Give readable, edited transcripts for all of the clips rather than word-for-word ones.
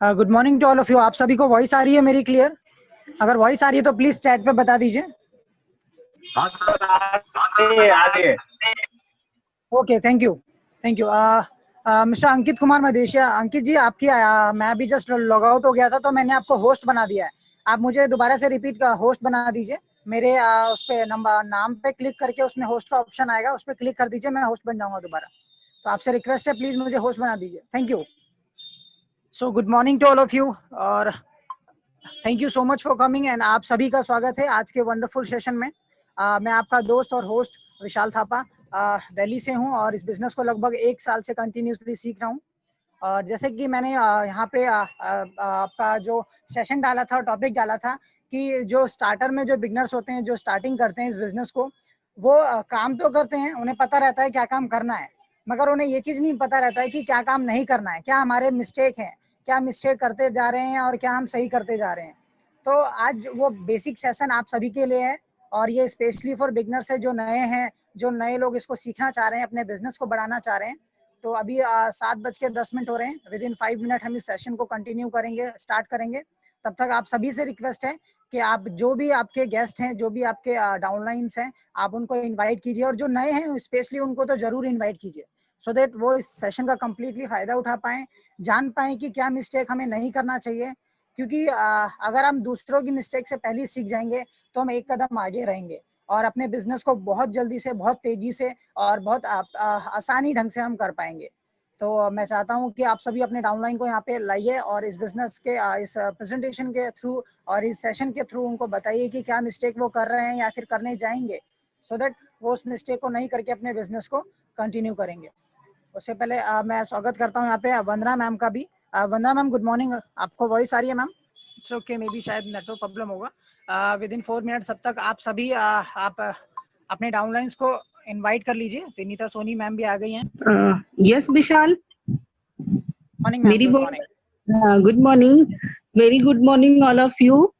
Good morning to all of you. आप सभी को वॉइस आ रही है मेरी क्लियर? अगर वॉइस आ रही है तो प्लीज चैट पे बता दीजिए। हाँ सर, आ रही है। Okay, thank you thank you. Mister Ankit Kumar Madeshiya. Ankit ji, आपकी मैं अभी जस्ट लॉग आउट हो गया था तो मैंने आपको होस्ट बना दिया है। आप मुझे दोबारा से रिपीट का होस्ट बना दीजिए। मेरे उस पे नंबर नाम पे क्लिक करके उसमें होस्ट का ऑप्शन आएगा, उस पर क्लिक कर दीजिए, मैं होस्ट बन जाऊंगा दोबारा। तो आपसे रिक्वेस्ट है, प्लीज मुझे होस्ट बना दीजिए। Thank you. So good morning to all of you और thank you so much for coming and आप सभी का स्वागत है आज के वंडरफुल सेशन में। मैं आपका दोस्त और होस्ट विशाल थापा दिल्ली से हूं और इस बिजनेस को लगभग 1 साल से कंटिन्यूसली सीख रहा हूं। और जैसे कि मैंने यहाँ पे आपका जो सेशन डाला था, टॉपिक डाला था कि जो स्टार्टर में जो बिगनर्स होते हैं, जो स्टार्टिंग करते हैं इस बिजनेस को, वो काम तो करते हैं, उन्हें पता रहता है क्या काम करना है, मगर उन्हें ये चीज़ नहीं पता रहता है कि क्या काम नहीं करना है, क्या हमारे मिस्टेक हैं, क्या मिस्टेक करते जा रहे हैं और क्या हम सही करते जा रहे हैं। तो आज वो बेसिक सेशन आप सभी के लिए है और ये स्पेशली फॉर बिगनर्स है, जो नए हैं, जो नए लोग इसको सीखना चाह रहे हैं, अपने बिजनेस को बढ़ाना चाह रहे हैं। तो अभी 7:10 हो रहे हैं। विद इन 5 मिनट हम इस सेशन को कंटिन्यू करेंगे, स्टार्ट करेंगे। तब तक आप सभी से रिक्वेस्ट है कि आप जो भी आपके गेस्ट हैं, जो भी आपके डाउनलाइंस हैं, आप उनको इनवाइट कीजिए और जो नए हैं स्पेशली उनको तो जरूर इनवाइट कीजिए, सो दैट वो इस सेशन का कंप्लीटली फायदा उठा पाएं, जान पाएं कि क्या मिस्टेक हमें नहीं करना चाहिए। क्योंकि अगर हम दूसरों की मिस्टेक से पहले सीख जाएंगे तो हम एक कदम आगे रहेंगे और अपने बिजनेस को बहुत जल्दी से, बहुत तेजी से और बहुत आसानी ढंग से हम कर पाएंगे। तो मैं चाहता हूं कि आप सभी अपने डाउनलाइन को यहाँ पे लाइए और इस बिजनेस के इस प्रेजेंटेशन के थ्रू और इस सेशन के थ्रू उनको बताइए कि क्या मिस्टेक वो कर रहे हैं या फिर करने जाएंगे, सो दैट वो उस मिस्टेक को नहीं करके अपने बिजनेस को कंटिन्यू करेंगे। उससे पहले मैं स्वागत करता हूँ यहाँ पे वंदना मैम का भी। वंदना मैम, गुड मॉर्निंग। आपको वॉइस आ रही है ma'am? It's okay, may be शायद नेटवर्क प्रॉब्लम होगा। विद इन 4 मिनट, तब तक आप सभी आप अपने डाउनलाइंस को इनवाइट कर लीजिए। विनीता सोनी मैम भी आ गई हैं। Yes Vishal, morning ma'am, good morning. Good morning, very good morning all of you.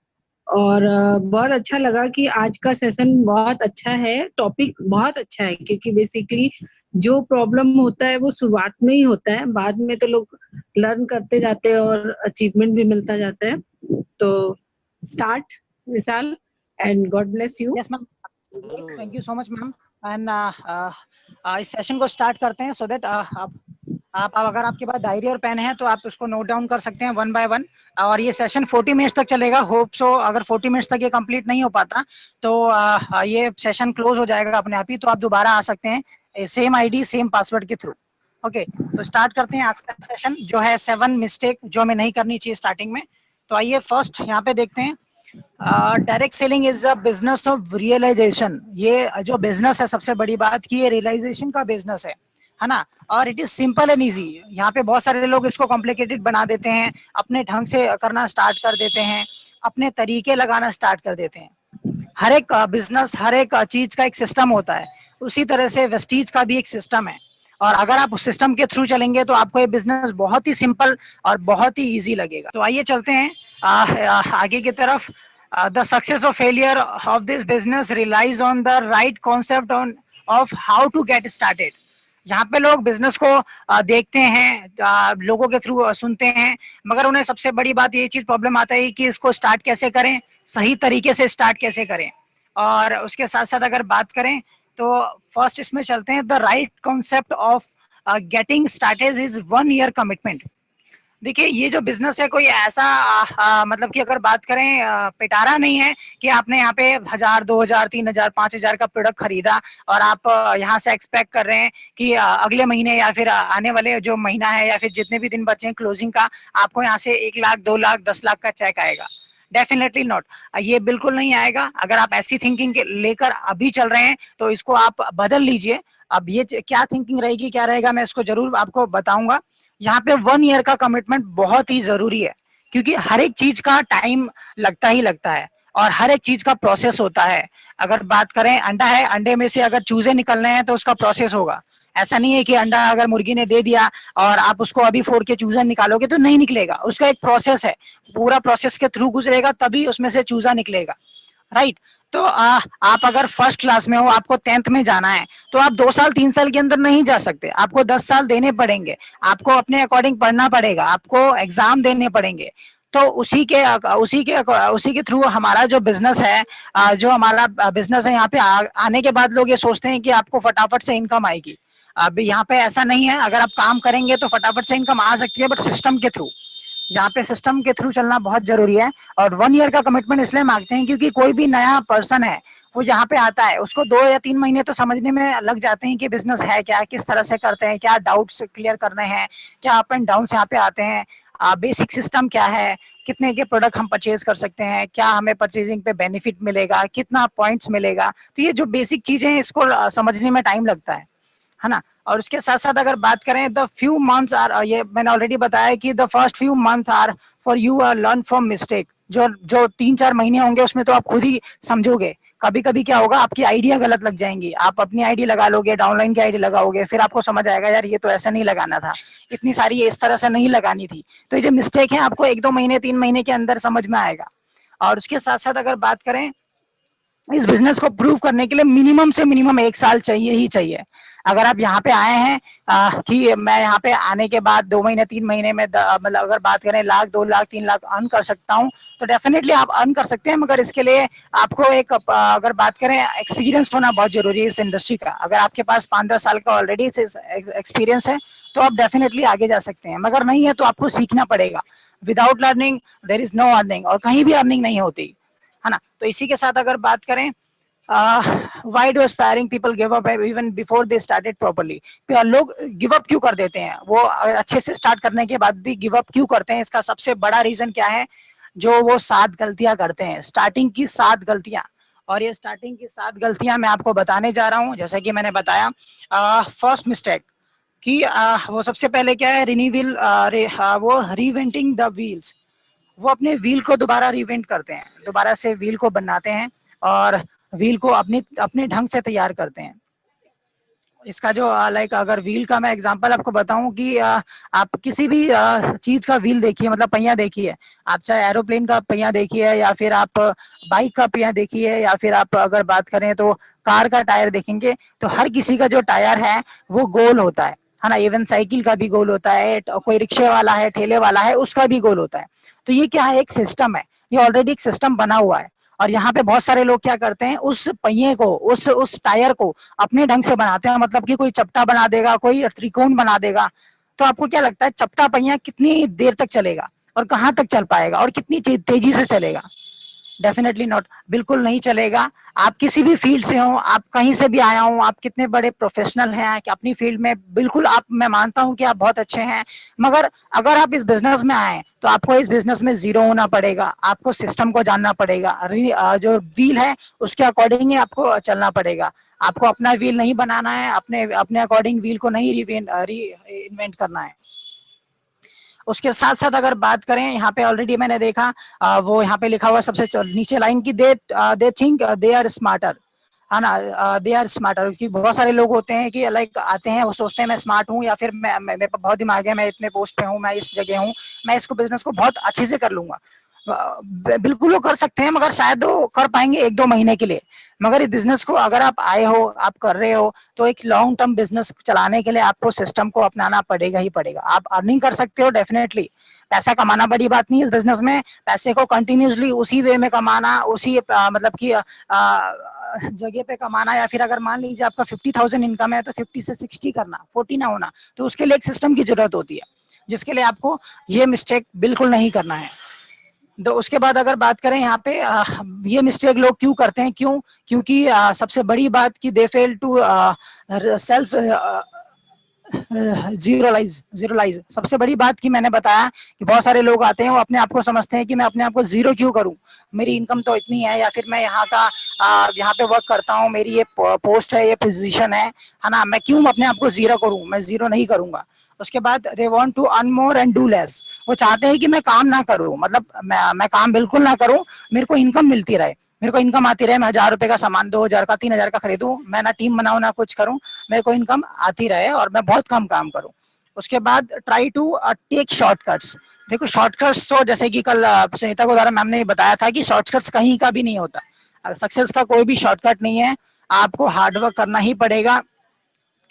और बहुत अच्छा लगा कि आज का सेशन बहुत अच्छा है, टॉपिक बहुत अच्छा है, क्योंकि बेसिकली जो प्रॉब्लम होता है वो शुरुआत में ही होता है, बाद में तो लोग लर्न करते जाते हैं और अचीवमेंट भी मिलता जाता है। तो start Vishal and God bless you. Yes ma'am, thank you so much ma'am. And इस सेशन को स्टार्ट करते हैं, सो दैट आप अगर आपके पास डायरी और पेन है तो आप उसको नोट डाउन कर सकते हैं 1 बाय 1। और ये सेशन 40 मिनट्स तक चलेगा। होप सो अगर 40 मिनट्स तक ये कंप्लीट नहीं हो पाता तो ये सेशन क्लोज हो जाएगा अपने आप ही, तो आप दोबारा आ सकते हैं सेम आईडी सेम पासवर्ड के थ्रू। ओके, तो स्टार्ट करते हैं आज का सेशन, जो है 7 मिस्टेक जो हमें नहीं करनी चाहिए स्टार्टिंग में। तो आइए फर्स्ट यहाँ पे देखते हैं। Direct selling is a business of realization. ये जो बिजनेस है, सबसे बड़ी बात कि ये रियलाइजेशन का बिजनेस है ना। और it is simple and easy. यहाँ पे बहुत सारे लोग इसको कॉम्प्लिकेटेड बना देते हैं, अपने ढंग से करना स्टार्ट कर देते हैं, अपने तरीके लगाना स्टार्ट कर देते हैं। हर एक बिजनेस, हर एक चीज का एक सिस्टम होता है, उसी तरह से वेस्टीज का भी एक सिस्टम है। और अगर आप उस सिस्टम के थ्रू चलेंगे तो आपको ये बिजनेस बहुत ही सिंपल और बहुत ही इजी लगेगा। तो आइए चलते हैं आगे की तरफ। The success or failure of this business relies on the right concept of how to get started। जहाँ पे लोग बिजनेस को देखते हैं, लोगों के थ्रू सुनते हैं, मगर उन्हें सबसे बड़ी बात ये चीज प्रॉब्लम आता है कि इसको स्टार्ट कैसे करें, सही तरीके से स्टार्ट कैसे करें। और उसके साथ साथ अगर बात करें तो फर्स्ट इसमें चलते हैं, the right concept of getting started is 1 year commitment. देखिए, ये जो बिजनेस है कोई ऐसा मतलब कि अगर बात करें पिटारा नहीं है कि आपने यहाँ पे 1000, 2000, 3000, 5000 का प्रोडक्ट खरीदा और आप यहाँ से एक्सपेक्ट कर रहे हैं कि अगले महीने या फिर आने वाले जो महीना है या फिर जितने भी दिन बचे हैं क्लोजिंग का, आपको यहाँ से 1 लाख, 2 लाख, 10 लाख का चेक आएगा। डेफिनेटली नॉट, ये बिल्कुल नहीं आएगा। अगर आप ऐसी थिंकिंग लेकर अभी चल रहे हैं तो इसको आप बदल लीजिए। अब ये क्या थिंकिंग रहेगी, क्या रहेगा, मैं इसको जरूर आपको बताऊंगा। यहाँ पे 1 ईयर का कमिटमेंट बहुत ही जरूरी है, क्योंकि हर एक चीज का टाइम लगता ही लगता है और हर एक चीज का प्रोसेस होता है। अगर बात करें, अंडा है, अंडे में से अगर चूजे निकलने हैं तो उसका प्रोसेस होगा। ऐसा नहीं है कि अंडा अगर मुर्गी ने दे दिया और आप उसको अभी फोड़ के चूजा निकालोगे तो नहीं निकलेगा। उसका एक प्रोसेस है, पूरा प्रोसेस के थ्रू गुजरेगा तभी उसमें से चूजा निकलेगा, राइट। तो आप अगर फर्स्ट क्लास में हो, आपको 10th में जाना है, तो आप 2 साल 3 साल के अंदर नहीं जा सकते, आपको 10 साल देने पड़ेंगे, आपको अपने अकॉर्डिंग पढ़ना पड़ेगा, आपको एग्जाम देने पड़ेंगे। तो उसी के थ्रू हमारा जो बिजनेस है, जो हमारा बिजनेस है, यहाँ पे आने के बाद लोग ये सोचते हैं कि आपको फटाफट से इनकम आएगी। अब यहाँ पे ऐसा नहीं है, अगर आप काम करेंगे तो फटाफट से इनकम आ सकती है, बट सिस्टम के थ्रू, यहाँ पे सिस्टम के थ्रू चलना बहुत जरूरी है। और 1 ईयर का कमिटमेंट इसलिए मांगते हैं क्योंकि कोई भी नया पर्सन है वो यहाँ पे आता है, उसको 2 या 3 महीने तो समझने में लग जाते हैं कि बिजनेस है क्या, किस तरह से करते हैं, क्या डाउट्स क्लियर करने हैं, क्या अप एंड डाउन यहाँ पे आते हैं, बेसिक सिस्टम क्या है, कितने के प्रोडक्ट हम परचेज कर सकते हैं, क्या हमें परचेजिंग पे बेनिफिट मिलेगा, कितना पॉइंट्स मिलेगा। तो ये जो बेसिक चीजें हैं इसको समझने में टाइम लगता है ना। और उसके साथ साथ अगर बात करें, द फ्यू मंथ्स आर, ये मैंने ऑलरेडी बताया कि the first few month are for you learn from mistake. जो जो 3-4 महीने होंगे उसमें तो आप खुद ही समझोगे। कभी कभी क्या होगा, आपकी आइडिया गलत लग जाएंगी, आप अपनी आईडी लगा लोगे, डाउनलाइन की आईडी लगाओगे, फिर आपको समझ आएगा यार ये तो ऐसा नहीं लगाना था, इतनी सारी ये इस तरह से नहीं लगानी थी। तो ये जो मिस्टेक है आपको 1-2 महीने 3 महीने के अंदर समझ में आएगा। और उसके साथ साथ अगर बात करें, इस बिजनेस को प्रूव करने के लिए मिनिमम से मिनिमम 1 साल चाहिए ही चाहिए। अगर आप यहाँ पे आए हैं कि मैं यहाँ पे आने के बाद 2 महीने 3 महीने में मतलब अगर बात करें 1 लाख 2 लाख 3 लाख अर्न कर सकता हूँ, तो डेफिनेटली आप अर्न कर सकते हैं, मगर इसके लिए आपको एक अगर बात करें एक्सपीरियंस होना बहुत जरूरी है इस इंडस्ट्री का। अगर आपके पास 5-10 साल का ऑलरेडी एक्सपीरियंस है तो आप डेफिनेटली आगे जा सकते हैं, मगर नहीं है तो आपको सीखना पड़ेगा। Without learning there is no earning, और कहीं भी अर्निंग नहीं होती है ना। तो इसी के साथ अगर बात करें, why do aspiring people give up even before they started properly. लोग गिव अप क्यों कर देते हैं, वो अच्छे से स्टार्ट करने के बाद भी गिव अप क्यों करते हैं, इसका सबसे बड़ा रीजन क्या है, जो वो 7 गलतियां करते हैं, स्टार्टिंग की 7 गलतियां। और ये स्टार्टिंग की 7 गलतियां मैं आपको बताने जा रहा हूं। जैसे कि मैंने बताया, फर्स्ट मिस्टेक कि वो सबसे पहले क्या है, रिन्यूअल, वो रीवेंटिंग द व्हील्स। वो अपने व्हील को दोबारा रिवेंट करते हैं, दोबारा से व्हील को बनाते हैं और व्हील को अपने अपने ढंग से तैयार करते हैं। इसका जो लाइक अगर व्हील का मैं एग्जांपल आपको बताऊं कि आप किसी भी चीज का व्हील देखिए, मतलब पहिया देखिए, आप चाहे एरोप्लेन का पहिया देखिए, या फिर आप बाइक का पहिया देखिए, या फिर आप अगर बात करें तो कार का टायर देखेंगे, तो हर किसी का जो टायर है वो गोल होता है ना। इवन साइकिल का भी गोल होता है, कोई रिक्शे वाला है, ठेले वाला है, उसका भी गोल होता है। तो ये क्या है, एक सिस्टम है, ये ऑलरेडी एक सिस्टम बना हुआ है। और यहाँ पे बहुत सारे लोग क्या करते हैं, उस पहिए को, उस टायर को अपने ढंग से बनाते हैं, मतलब कि कोई चपटा बना देगा, कोई त्रिकोण बना देगा। तो आपको क्या लगता है, चपटा पहिया कितनी देर तक चलेगा और कहाँ तक चल पाएगा और कितनी तेजी से चलेगा? डेफिनेटली नॉट, बिल्कुल नहीं चलेगा। आप किसी भी फील्ड से हो, आप कहीं से भी आया हो, आप कितने बड़े प्रोफेशनल हैं कि अपनी फील्ड में, बिल्कुल आप, मैं मानता हूं कि आप बहुत अच्छे हैं, मगर अगर आप इस बिजनेस में आए तो आपको इस बिजनेस में जीरो होना पड़ेगा, आपको सिस्टम को जानना पड़ेगा, जो व्हील है उसके अकॉर्डिंग ही आपको चलना पड़ेगा। आपको अपना व्हील नहीं बनाना है, अपने अपने अकॉर्डिंग व्हील को नहीं इन्वेंट करना है। उसके साथ साथ अगर बात करें, यहाँ पे ऑलरेडी मैंने देखा, वो यहाँ पे लिखा हुआ सबसे नीचे लाइन की, they think they are smarter, है ना, दे आर स्मार्टर। क्योंकि बहुत सारे लोग होते हैं कि लाइक आते हैं, वो सोचते हैं मैं स्मार्ट हूँ, या फिर मेरे पास बहुत दिमाग है, मैं इतने पोस्ट पे हूँ, मैं इस जगह हूँ, मैं इसको बिजनेस को बहुत अच्छे से कर लूंगा। बिल्कुल वो कर सकते हैं, मगर शायद वो कर पाएंगे 1-2 महीने के लिए। मगर इस बिजनेस को अगर आप आए हो, आप कर रहे हो, तो एक लॉन्ग टर्म बिजनेस चलाने के लिए आपको सिस्टम को अपनाना पड़ेगा ही पड़ेगा। आप अर्निंग कर सकते हो डेफिनेटली, पैसा कमाना बड़ी बात नहीं है इस बिजनेस में। पैसे को कंटिन्यूसली उसी वे में कमाना, उसी मतलब कि जगह पे कमाना, या फिर अगर मान लीजिए आपका 50,000 इनकम है तो 50 से 60 करना, 40 ना होना, तो उसके लिए एक सिस्टम की जरूरत होती है, जिसके लिए आपको ये मिस्टेक बिल्कुल नहीं करना है। तो उसके बाद अगर बात करें यहाँ पे, ये मिस्टेक लोग क्यों करते हैं, क्योंकि सबसे बड़ी बात कि दे फेल टू सेल्फ जीरोलाइज। सबसे बड़ी बात की मैंने बताया कि बहुत सारे लोग आते हैं, वो अपने आप को समझते हैं कि मैं अपने आप को जीरो क्यों करूं, मेरी इनकम तो इतनी है, या फिर मैं यहाँ का यहाँ पे वर्क करता हूँ, मेरी ये पोस्ट है, ये पोजीशन है ना, मैं क्यों अपने आप को जीरो करूं, मैं जीरो नहीं करूंगा। उसके बाद they want to earn more and do less. वो चाहते हैं कि मैं काम ना करूं, मतलब मैं काम बिल्कुल ना करूं, मेरे को इनकम मिलती रहे, मेरे को इनकम आती रहे, मैं 1,000 रुपए का सामान 2,000 का 3,000 का खरीदूं, मैं ना टीम बनाऊं ना कुछ करूं, मेरे को इनकम आती रहे और मैं बहुत कम काम करूं। उसके बाद ट्राई टू टेक शॉर्टकट्स। देखो शॉर्टकट्स तो जैसे कि कल सुनीता को द्वारा मैम ने बताया था कि शॉर्टकट्स कहीं का भी नहीं होता। सक्सेस का कोई भी शॉर्टकट नहीं है, आपको हार्डवर्क करना ही पड़ेगा।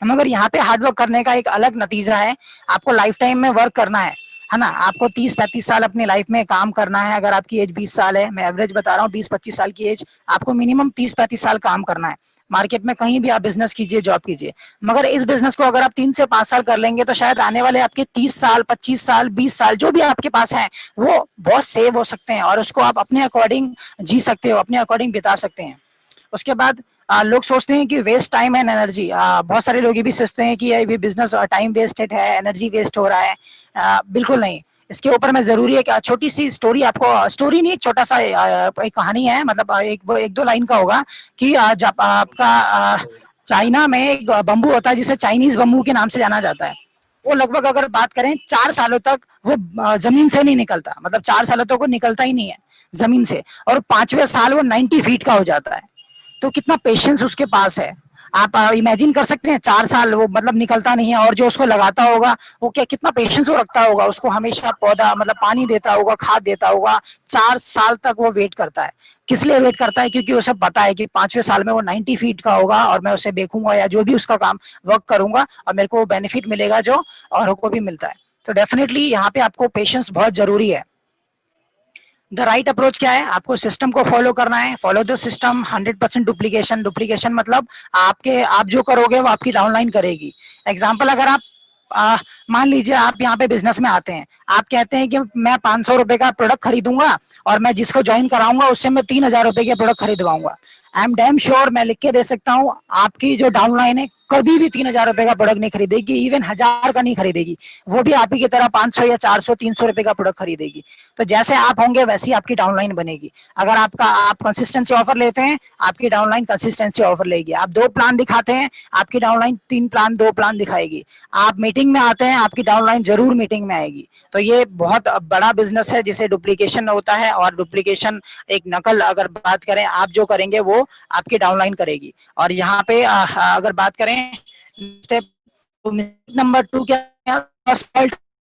मगर यहाँ पे हार्डवर्क करने का एक अलग नतीजा है, आपको लाइफ टाइम में वर्क करना है ना। आपको 30-35 साल अपनी लाइफ में काम करना है। अगर आपकी एज 20 साल है, मैं एवरेज बता रहा हूँ, 20-25 साल की एज, आपको मिनिमम 30-35 साल काम करना है मार्केट में। कहीं भी आप बिजनेस कीजिए, जॉब कीजिए, मगर इस बिजनेस को अगर आप 3 से 5 साल कर लेंगे तो शायद आने वाले आपके 30 साल, 25 साल, 20 साल जो भी आपके पास है वो बहुत सेव हो सकते हैं, और उसको आप अपने अकॉर्डिंग जी सकते हो, अपने अकॉर्डिंग बिता सकते हैं। उसके बाद लोग सोचते हैं कि वेस्ट टाइम एंड एनर्जी। बहुत सारे लोग ये भी सोचते हैं कि ये बिजनेस टाइम वेस्टेड है, एनर्जी वेस्ट हो रहा है। बिल्कुल नहीं। इसके ऊपर मैं जरूरी है कि छोटी सी स्टोरी, आपको स्टोरी नहीं, एक छोटा सा एक कहानी है, मतलब एक दो लाइन का होगा कि जब आपका चाइना में एक बम्बू होता है जिसे चाइनीज बम्बू के नाम से जाना जाता है। वो लगभग अगर बात करें 4 सालों तक वो जमीन से नहीं निकलता, मतलब 4 सालों तक वो निकलता ही नहीं है जमीन से, और 5वें साल वो 90 फीट का हो जाता है। तो कितना पेशेंस उसके पास है, आप इमेजिन कर सकते हैं। 4 साल वो मतलब निकलता नहीं है, और जो उसको लगाता होगा वो क्या, कितना पेशेंस वो रखता होगा, उसको हमेशा पौधा मतलब पानी देता होगा, खाद देता होगा। 4 साल तक वो वेट करता है। किस लिए वेट करता है? क्योंकि उसे पता है कि 5वें साल में वो 90 फीट का होगा, और मैं उसे देखूंगा या जो भी उसका काम वर्क करूंगा, और मेरे को बेनिफिट मिलेगा जो औरों को भी मिलता है। तो डेफिनेटली यहाँ पे आपको पेशेंस बहुत जरूरी है। द राइट अप्रोच क्या है? आपको सिस्टम को फॉलो करना है। Follow the system. 100% duplication. Duplication मतलब आप जो करोगे वो आपकी डाउनलाइन करेगी। एग्जाम्पल, अगर आप मान लीजिए आप यहाँ पे बिजनेस में आते हैं, आप कहते हैं कि मैं 500 रुपए का प्रोडक्ट खरीदूंगा, और मैं जिसको ज्वाइन कराऊंगा उससे मैं 3000 रुपए के प्रोडक्ट खरीदवाऊंगा। आई एम डैम श्योर, मैं लिख के दे सकता हूँ, आपकी जो डाउनलाइन है कभी भी 3000 रुपए का प्रोडक्ट नहीं खरीदेगी, इवन 1000 का नहीं खरीदेगी। वो भी आप ही की तरह 500 या 400, 300 रुपए का प्रोडक्ट खरीदेगी। तो जैसे आप होंगे वैसी आपकी डाउनलाइन बनेगी। अगर आप कंसिस्टेंसी ऑफर लेते हैं, आपकी डाउनलाइन कंसिस्टेंसी ऑफर लेगी। आप 2 प्लान दिखाते हैं, आपकी डाउनलाइन 3 प्लान, 2 प्लान दिखाएगी। आप मीटिंग में आते हैं, आपकी डाउनलाइन जरूर मीटिंग में आएगी। तो ये बहुत बड़ा बिजनेस है जिसे डुप्लीकेशन होता है, और डुप्लीकेशन एक नकल अगर बात करें, आप जो करेंगे वो आपकी डाउनलाइन करेगी। और यहाँ पे अगर बात करें स्टेप नंबर 2 क्या,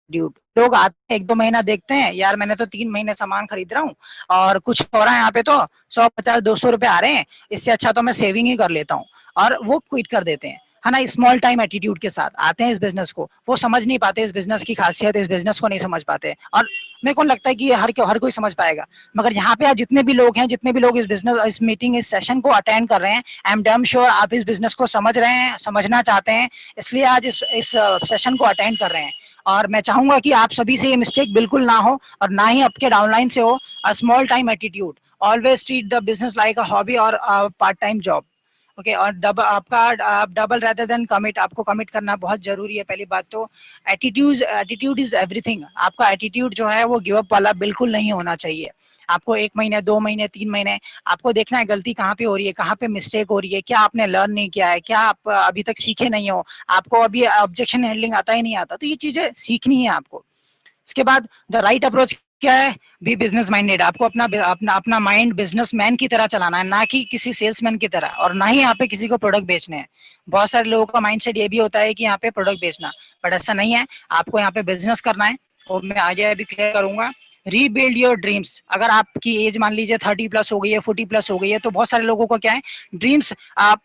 ड्यूट। लोग आते हैं 1-2 महीना देखते हैं, यार मैंने तो 3 महीने सामान खरीद रहा हूँ और कुछ हो रहा है यहाँ पे, तो 150-200 रुपए आ रहे हैं, इससे अच्छा तो मैं सेविंग ही कर लेता हूँ, और वो क्विट कर देते हैं, है ना। स्मॉल टाइम एटीट्यूड के साथ आते हैं इस बिजनेस को। वो समझ नहीं पाते इस बिजनेस की खासियत, इस बिजनेस को नहीं समझ पाते। और मेरे को लगता है कि हर कोई समझ पाएगा, मगर यहाँ पे आज जितने भी लोग हैं, जितने भी लोग इस बिजनेस, इस मीटिंग, इस सेशन को अटेंड कर रहे हैं, आई एम डैम श्योर आप इस बिजनेस को समझ रहे हैं, समझना चाहते हैं, इसलिए आज इस सेशन को अटेंड कर रहे हैं। और मैं चाहूंगा कि आप सभी से ये मिस्टेक बिल्कुल ना हो, और ना ही आपके डाउनलाइन से हो। Small time attitude, always treat the business like a hobby और पार्ट टाइम जॉब। ओके, और आप डबल रेदर देन कमिट, आपको कमिट करना बहुत जरूरी है। पहली बात तो एटीट्यूड इज एवरीथिंग। आपका एटीट्यूड जो है वो गिव अप वाला बिल्कुल नहीं होना चाहिए। आपको 1 महीने, 2 महीने, 3 महीने आपको देखना है गलती कहाँ पे हो रही है, कहाँ पे मिस्टेक हो रही है, क्या आपने लर्न नहीं किया है, क्या आप अभी तक सीखे नहीं हो, आपको अभी ऑब्जेक्शन हैंडलिंग आता ही नहीं आता, तो ये चीजें सीखनी है आपको। इसके बाद द राइट अप्रोच क्या है? Be business minded. आपको अपना माइंड बिजनेसमैन की तरह चलाना है, ना कि किसी सेल्समैन की तरह, और ना ही यहाँ पे किसी को प्रोडक्ट बेचने हैं। बहुत सारे लोगों का माइंडसेट ये भी होता है कि यहाँ पे प्रोडक्ट बेचना, बट ऐसा नहीं है। आपको यहाँ पे बिजनेस करना है, और मैं आगे अभी क्लियर करूंगा। Rebuild your dreams. अगर आपकी एज मान लीजिए 30+ हो गई है, 40+ हो गई है, तो बहुत सारे लोगों को क्या है, ड्रीम्स आप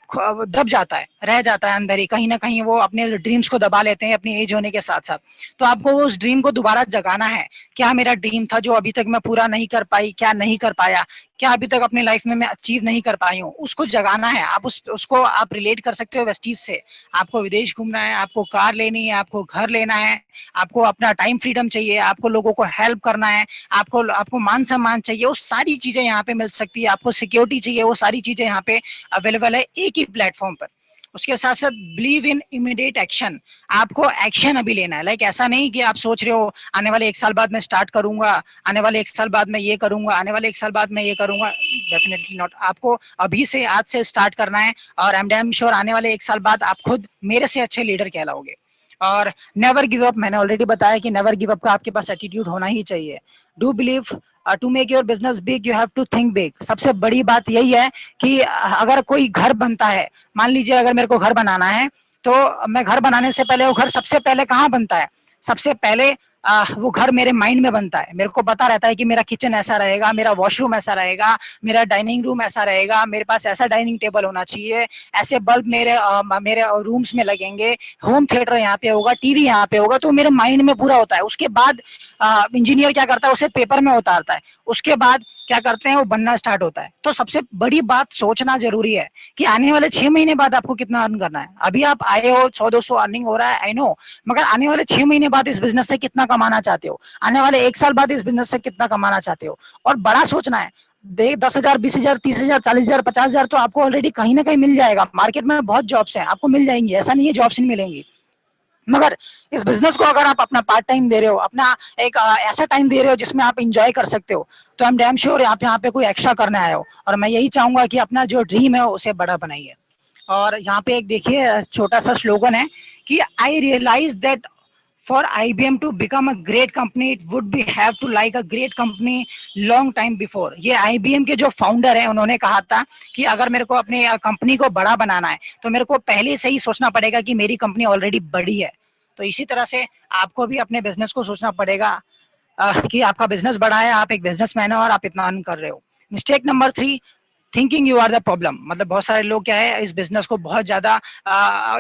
दब जाता है, रह जाता है अंदर ही, कहीं ना कहीं वो अपने ड्रीम्स को दबा लेते हैं अपनी एज होने के साथ साथ। तो आपको उस ड्रीम को दोबारा जगाना है। क्या मेरा ड्रीम था जो अभी तक मैं पूरा नहीं कर पाई, क्या नहीं कर पाया, क्या अभी तक अपनी लाइफ में मैं अचीव नहीं कर पाई हूँ, उसको जगाना है। आप उसको आप रिलेट कर सकते हो वेस्टीज से। आपको विदेश घूमना है, आपको कार लेनी है, आपको घर लेना है, आपको अपना टाइम फ्रीडम चाहिए, आपको लोगों को हेल्प करना है, आपको मान सम्मान चाहिए, वो सारी चीजें यहाँ पे मिल सकती है। आपको सिक्योरिटी चाहिए, वो सारी चीजें यहाँ पे अवेलेबल है एक ही प्लेटफॉर्म पर। उसके साथ साथ बिलीव इन इमीडिएट एक्शन। आपको एक्शन अभी लेना है। लाइक ऐसा नहीं कि आप सोच रहे हो आने वाले 1 साल बाद मैं स्टार्ट करूंगा, आने वाले 1 साल बाद मैं ये करूंगा, आने वाले 1 साल बाद मैं ये करूंगा। Definitely not. आपको अभी से, आज से स्टार्ट करना है, और आई एम डैम श्योर आने वाले 1 साल बाद आप खुद मेरे से अच्छे लीडर कहलाओगे। और नेवर गिव अप। मैंने ऑलरेडी बताया कि नेवर गिव अप का आपके पास एटीट्यूड होना ही चाहिए। Do believe to make your business big you have to think big. सबसे बड़ी बात यही है कि अगर कोई घर बनता है, मान लीजिए अगर मेरे को घर बनाना है, तो मैं घर बनाने से पहले, वो घर सबसे पहले कहाँ बनता है? सबसे पहले वो घर मेरे माइंड में बनता है। मेरे को पता रहता है कि मेरा किचन ऐसा रहेगा, मेरा वॉशरूम ऐसा रहेगा, मेरा डाइनिंग रूम ऐसा रहेगा, मेरे पास ऐसा डाइनिंग टेबल होना चाहिए, ऐसे बल्ब मेरे रूम्स में लगेंगे, होम थिएटर यहाँ पे होगा, टीवी यहाँ पे होगा। तो मेरे माइंड में पूरा होता है। उसके बाद इंजीनियर क्या करता है, उसे पेपर में उतारता है। उसके बाद क्या करते हैं, वो बनना स्टार्ट होता है। तो सबसे बड़ी बात सोचना जरूरी है कि आने वाले 6 महीने बाद आपको कितना अर्न करना है। अभी आप आए हो, 100-200 अर्निंग हो रहा है, आई नो, मगर आने वाले 6 महीने बाद इस बिजनेस से कितना कमाना चाहते हो, आने वाले 1 साल बाद इस बिजनेस से कितना कमाना चाहते हो। और बड़ा सोचना है। 10,000, 20,000, 30,000, 40,000, 50,000 तो आपको ऑलरेडी कहीं ना कहीं मिल जाएगा। मार्केट में बहुत जॉब्स हैं, आपको मिल जाएंगी, ऐसा नहीं है जॉब्स नहीं मिलेंगी। मगर इस बिजनेस को अगर आप अपना पार्ट टाइम दे रहे हो, अपना एक ऐसा टाइम दे रहे हो जिसमें आप इंजॉय कर सकते हो, तो आई एम डैम श्योर आप यहाँ पे कोई एक्स्ट्रा करने आए हो। और मैं यही चाहूंगा कि अपना जो ड्रीम है उसे बड़ा बनाइए। और यहाँ पे एक देखिए छोटा सा स्लोगन है कि I realise that for IBM to become a great company it would be have to like a great company long time before. ये IBM के जो फाउंडर है उन्होंने कहा था कि अगर मेरे को अपनी कंपनी को बड़ा बनाना है तो मेरे को पहले से ही सोचना पड़ेगा कि मेरी कंपनी ऑलरेडी बड़ी है। तो इसी तरह से आपको भी अपने बिजनेस को सोचना पड़ेगा कि आपका बिजनेस बड़ा है, आप एक बिजनेसमैन हो और आप इतना अर्न कर रहे हो। Mistake number 3, thinking you are the problem. मतलब बहुत सारे लोग क्या है, इस बिजनेस को बहुत ज्यादा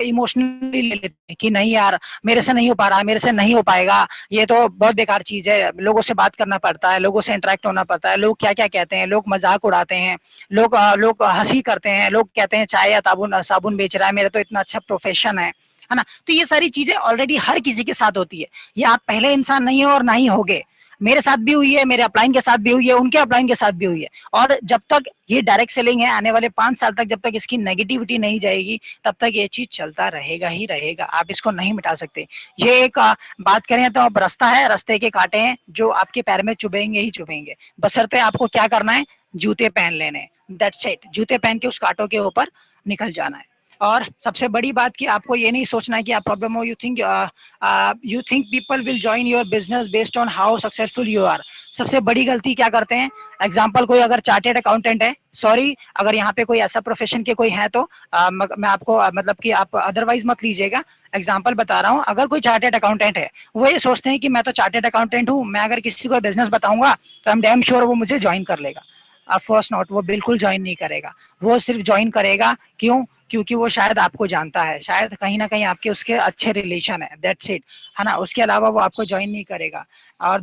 इमोशनली ले लेते हैं कि नहीं यार मेरे से नहीं हो पा रहा, मेरे से नहीं हो पाएगा, ये तो बहुत बेकार चीज है। लोगों से बात करना पड़ता है, लोगों से इंटरेक्ट होना पड़ता है, लोग क्या क्या कहते हैं, लोग मजाक उड़ाते हैं, लोग हंसी करते हैं, लोग कहते हैं चाय या साबुन साबुन बेच रहा है, मेरा तो इतना अच्छा प्रोफेशन है ना। तो ये सारी चीजें ऑलरेडी हर किसी के साथ होती है। ये आप पहले इंसान नहीं हो और ना ही होगे। मेरे साथ भी हुई है, मेरे अपलाइन के साथ भी हुई है, उनके अपलाइन के साथ भी हुई है। और जब तक ये डायरेक्ट सेलिंग है, आने वाले 5 साल तक जब तक इसकी नेगेटिविटी नहीं जाएगी तब तक ये चीज चलता रहेगा ही रहेगा। आप इसको नहीं मिटा सकते। ये एक बात करें तो अब रास्ता है, रास्ते के कांटे हैं जो आपके पैर में चुभेंगे ही चुभेंगे। बशर्ते आपको क्या करना है, जूते पहन लेने, दैट्स इट। जूते पहन के उस कांटों के ऊपर निकल जाना है। और सबसे बड़ी बात कि आपको ये नहीं सोचना है कि आप प्रॉब्लम हो। You think people will join your business based on how successful you are. सबसे बड़ी गलती क्या करते हैं, एग्जाम्पल कोई अगर चार्टेड अकाउंटेंट है, सॉरी अगर यहाँ पे कोई ऐसा प्रोफेशन के कोई है तो मैं आपको मतलब कि आप अदरवाइज मत लीजिएगा। एग्जाम्पल बता रहा हूँ, अगर कोई चार्टेड अकाउंटेंट है वो ये सोचते हैं कि मैं तो चार्टेड अकाउंटेंट हूँ, मैं अगर किसी को बिजनेस बताऊंगा तो आई एम डैम श्योर वो मुझे ज्वाइन कर लेगा। ऑफ कोर्स नॉट, वो बिल्कुल ज्वाइन नहीं करेगा। वो सिर्फ ज्वाइन करेगा क्यों, क्योंकि वो शायद आपको जानता है, शायद कहीं ना कहीं आपके उसके अच्छे रिलेशन है, दैट्स इट, है ना। उसके अलावा वो आपको ज्वाइन नहीं करेगा। और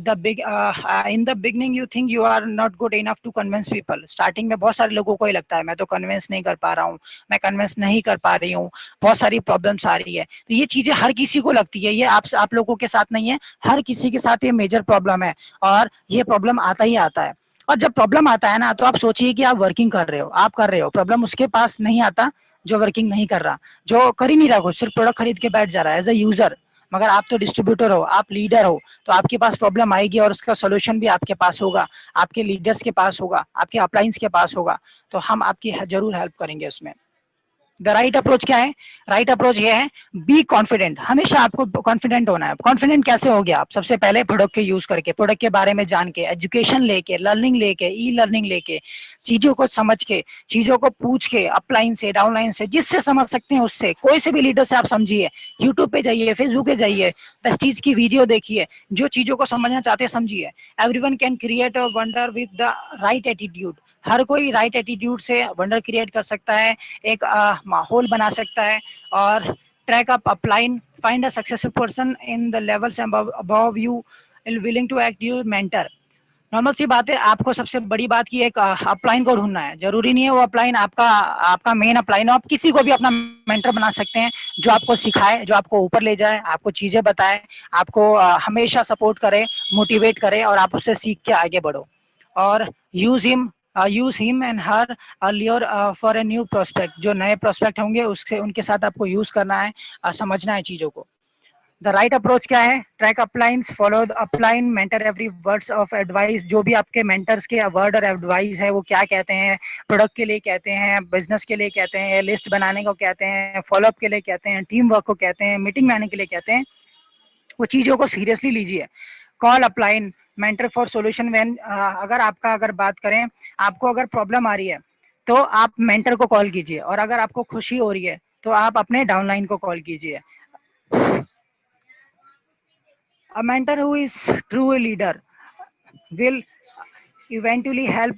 in the beginning you think you are not good enough to convince people. Starting में बहुत सारे लोगों को ही लगता है मैं तो कन्विंस नहीं कर पा रहा हूँ, मैं कन्विंस नहीं कर पा रही हूँ, बहुत सारी प्रॉब्लम्स आ रही है। तो ये चीजें हर किसी को लगती है, ये आप लोगों के साथ नहीं है, हर किसी के साथ ये मेजर प्रॉब्लम है। और ये प्रॉब्लम आता ही आता है। और जब प्रॉब्लम आता है ना तो आप सोचिए कि आप वर्किंग कर रहे हो, आप कर रहे हो, प्रॉब्लम उसके पास नहीं आता जो वर्किंग नहीं कर रहा, जो कर ही नहीं रहा, कुछ सिर्फ प्रोडक्ट खरीद के बैठ जा रहा है एज अ यूजर। मगर आप तो डिस्ट्रीब्यूटर हो, आप लीडर हो, तो आपके पास प्रॉब्लम आएगी और उसका सोल्यूशन भी आपके पास होगा, आपके लीडर्स के पास होगा, आपके अपलाइंस के पास होगा। तो हम आपकी जरूर हेल्प करेंगे उसमें। द राइट अप्रोच क्या है, राइट अप्रोच ये है, बी कॉन्फिडेंट। हमेशा आपको कॉन्फिडेंट होना है। कॉन्फिडेंट कैसे हो गया आप, सबसे पहले प्रोडक्ट के यूज करके, प्रोडक्ट के बारे में जान के, एजुकेशन लेके, लर्निंग लेके, ई लर्निंग लेके, चीजों को समझ के, चीजों को पूछ के, अपलाइन से डाउनलाइन से, जिससे समझ सकते हैं उससे, कोई से भी लीडर से आप समझिए। यूट्यूब पे जाइए, फेसबुक पे जाइए, प्रेस्टीज की वीडियो देखिए, जो चीजों को समझना चाहते हैं समझिए। Everyone can create a wonder with the right attitude. हर कोई राइट एटीट्यूड से वंडर क्रिएट कर सकता है, एक माहौल बना सकता है। और track up upline, find a successful person in the levels above you, willing to act your mentor. Normal सी बात है, आपको सबसे बड़ी बात की एक अपलाइन को ढूंढना है। जरूरी नहीं है वो अपलाइन आपका आपका मेन अपलाइन हो, आप किसी को भी अपना मेंटर बना सकते हैं जो आपको सिखाए, जो आपको ऊपर ले जाए, आपको चीजें बताए, आपको हमेशा सपोर्ट करे, मोटिवेट करे और आप उससे सीख के आगे बढ़ो। और use him and her earlier for a new prospect. जो नए प्रोस्पेक्ट होंगे उसके उनके साथ आपको यूज करना है, समझना है चीजों को। द राइट अप्रोच क्या है, track अपलाइंस, follow the upline, mentor every words of advice. जो भी आपके मेंटर्स के वर्ड और एडवाइस है वो क्या कहते हैं, प्रोडक्ट के लिए कहते हैं, बिजनेस के लिए कहते हैं, लिस्ट बनाने को कहते हैं, फॉलोअप के लिए कहते हैं, टीम वर्क को कहते हैं, मीटिंग बनाने के लिए कहते हैं, वो चीज़ों को सीरियसली लीजिए। Call upline mentor for solution when, अगर बात करें, आपको अगर प्रॉब्लम आ रही है तो आप मेंटर को कॉल कीजिए, और अगर आपको खुशी हो रही है तो आप अपने डाउनलाइन को कॉल कीजिए। A mentor who is true leader will eventually help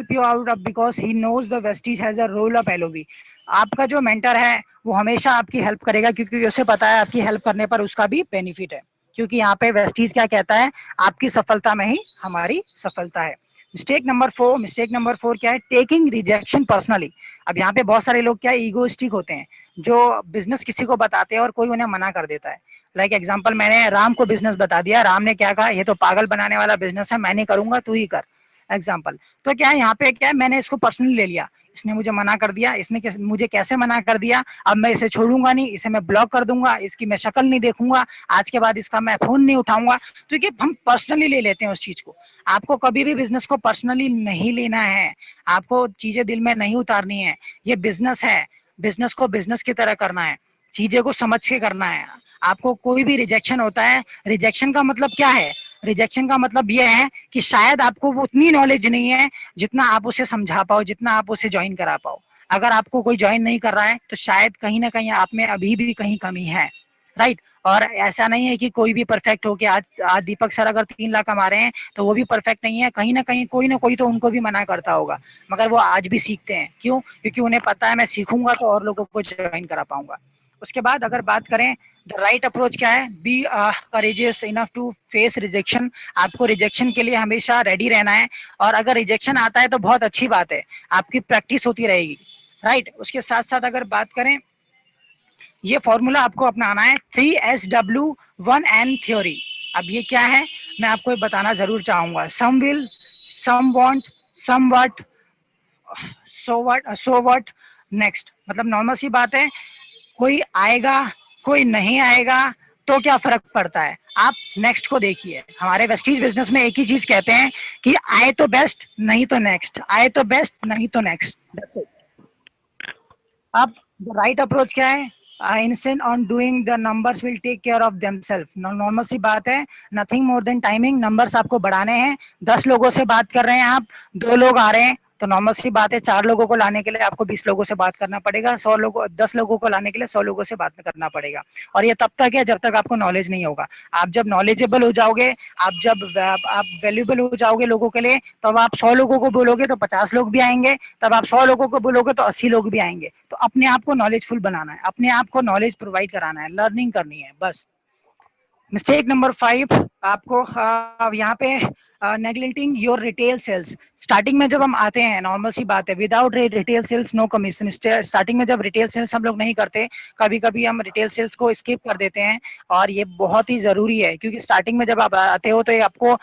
you out of because he knows the vestige has a role of LOB. आपका जो मेंटर है वो हमेशा आपकी हेल्प करेगा क्योंकि उसे पता है आपकी हेल्प करने पर उसका भी बेनिफिट है, क्योंकि यहाँ पे वेस्टीज क्या कहता है, आपकी सफलता में ही हमारी सफलता है। मिस्टेक नंबर 4 क्या है, टेकिंग रिजेक्शन पर्सनली। अब यहाँ पे बहुत सारे लोग क्या है, ईगोइस्टिक होते हैं, जो बिजनेस किसी को बताते हैं और कोई उन्हें मना कर देता है। लाइक एग्जांपल, मैंने राम को बिजनेस बता दिया, राम ने क्या कहा, ये तो पागल बनाने वाला बिजनेस है, मैं नहीं करूंगा, तू ही कर। एग्जाम्पल, तो क्या है यहाँ पे, क्या है, मैंने इसको पर्सनली ले लिया, इसने मुझे मना कर दिया, इसने मुझे कैसे मना कर दिया, अब मैं इसे छोड़ूंगा नहीं, इसे मैं ब्लॉक कर दूंगा, इसकी मैं शक्ल नहीं देखूंगा, आज के बाद इसका मैं फोन नहीं उठाऊंगा। तो ये हम पर्सनली ले लेते हैं उस चीज को। आपको कभी भी बिजनेस को पर्सनली नहीं लेना है, आपको चीजें दिल में नहीं उतारनी है। ये बिजनेस है, बिजनेस को बिजनेस की तरह करना है, चीजें को समझ के करना है। आपको कोई भी रिजेक्शन होता है, रिजेक्शन का मतलब क्या है, रिजेक्शन का मतलब यह है कि शायद आपको वो उतनी नॉलेज नहीं है जितना आप उसे समझा पाओ, जितना आप उसे ज्वाइन करा पाओ। अगर आपको कोई ज्वाइन नहीं कर रहा है तो शायद कहीं ना कहीं आप में अभी भी कहीं कमी है, राइट। और ऐसा नहीं है कि कोई भी परफेक्ट हो कि आज आज दीपक सर अगर 3 लाख कमा रहे हैं तो वो भी परफेक्ट नहीं है, कहीं ना कोई तो उनको भी मना करता होगा, मगर वो आज भी सीखते हैं। क्यों? क्योंकि उन्हें पता है मैं सीखूंगा तो और लोगों को ज्वाइन करा पाऊंगा। उसके बाद अगर बात करें द राइट अप्रोच क्या है, be courageous enough to face rejection. आपको रिजेक्शन के लिए हमेशा रेडी रहना है, और अगर रिजेक्शन आता है तो बहुत अच्छी बात है, आपकी प्रैक्टिस होती रहेगी, राइट। उसके साथ साथ अगर बात करें, ये फॉर्मूला आपको अपनाना है 3SW1N थ्योरी। अब ये क्या है, मैं आपको बताना जरूर चाहूंगा। Some will, some want, some what, so what, next. मतलब नॉर्मल सी बात है, कोई आएगा कोई नहीं आएगा तो क्या फर्क पड़ता है, आप नेक्स्ट को देखिए। हमारे वेस्टीज बिजनेस में एक ही चीज कहते हैं कि आए तो बेस्ट, नहीं तो नेक्स्ट, आए तो बेस्ट, नहीं तो नेक्स्ट, दैट्स इट। अब द राइट अप्रोच क्या है, instant on doing the numbers will take care of themself. Normal सी बात है, nothing more than timing. Numbers आपको बढ़ाने हैं, 10 लोगों से बात कर रहे हैं आप, 2 लोग आ रहे हैं, तो नॉर्मल सी बात है 4 लोगों को लाने के लिए आपको 20 लोगों से बात करना पड़ेगा, 10 लोगों को लाने के लिए 100 लोगों से बात करना पड़ेगा। और ये तब तक है जब तक आपको नॉलेज नहीं होगा। आप जब नॉलेजेबल हो जाओगे, आप वैल्यूएबल हो जाओगे लोगों के लिए, तब आप 100 लोगों को बोलोगे तो 50 लोग भी आएंगे, तब आप 100 लोगों को बोलोगे तो 80 लोग भी आएंगे। तो अपने आप को नॉलेजफुल बनाना है, अपने आप को नॉलेज प्रोवाइड कराना है, लर्निंग करनी है, बस। मिस्टेक नंबर 5 आपको यहाँ पे neglecting your retail sales. Starting में जब हम आते हैं, नॉर्मल सी बात है, without retail sales no commission. Starting में जब रिटेल सेल्स हम लोग नहीं करते, कभी कभी हम रिटेल सेल्स को स्किप कर देते हैं, और ये बहुत ही जरूरी है, क्योंकि स्टार्टिंग में जब आप आते हो तो ये आपको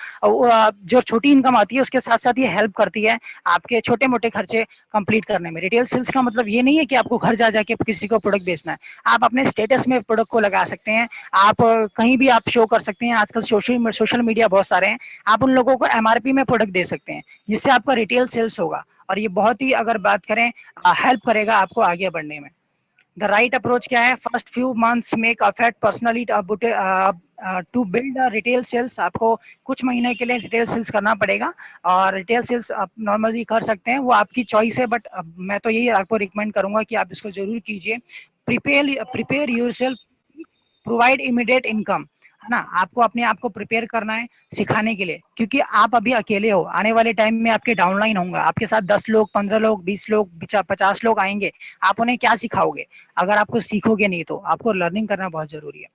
जो छोटी इनकम आती है उसके साथ साथ ये हेल्प करती है आपके छोटे मोटे खर्चे कंप्लीट करने में। रिटेल सेल्स का मतलब ये नहीं है कि आपको घर जा जाके किसी को प्रोडक्ट बेचना है, आप अपने स्टेटस में प्रोडक्ट को लगा सकते हैं, आप कहीं भी आप शो कर सकते हैं। आजकल सोशल मीडिया बहुत सारे हैं, आप उन लोगों को एमआरपी में प्रोडक्ट दे सकते हैं, जिससे आपका रिटेल सेल्स होगा, और ये बहुत ही, अगर बात करें, हेल्प करेगा आपको आगे बढ़ने में। द राइट अप्रोच क्या है, first few months make affect personally to build retail sales. आपको कुछ महीने के लिए रिटेल सेल्स करना पड़ेगा, और रिटेल सेल्स आप नॉर्मली कर सकते हैं, वो आपकी चॉइस है, बट मैं तो यही आपको रिकमेंड करूंगा कि आप इसको जरूर कीजिए। Prepare yourself, provide immediate income, है ना। आपको अपने आप को प्रिपेयर करना है सिखाने के लिए, क्योंकि आप अभी अकेले हो, आने वाले टाइम में आपके डाउनलाइन होंगे, आपके साथ 10 लोग, 15 लोग, 20 लोग, 50 लोग आएंगे, आप उन्हें क्या सिखाओगे अगर आपको सीखोगे नहीं? तो आपको लर्निंग करना बहुत जरूरी है।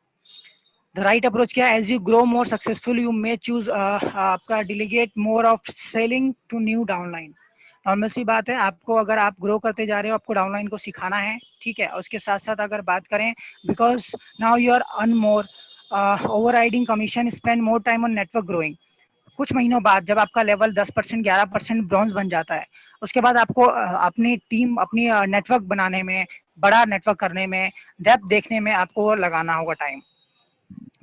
द राइट अप्रोच क्या है, as you grow more successful you may choose आपका delegate more of selling to new downline. Normal सी बात है, आपको अगर आप ग्रो करते जा रहे हो, आपको डाउनलाइन को सिखाना है, ठीक है। उसके साथ साथ अगर बात करें, because now you are earn more overriding commission, spend more time on network growing. कुछ महीनों बाद जब आपका लेवल 10%, 11% ब्रॉन्ज बन जाता है, उसके बाद आपको अपनी टीम, अपनी नेटवर्क बनाने में, बड़ा नेटवर्क करने में, डेप्थ देखने में आपको लगाना होगा time.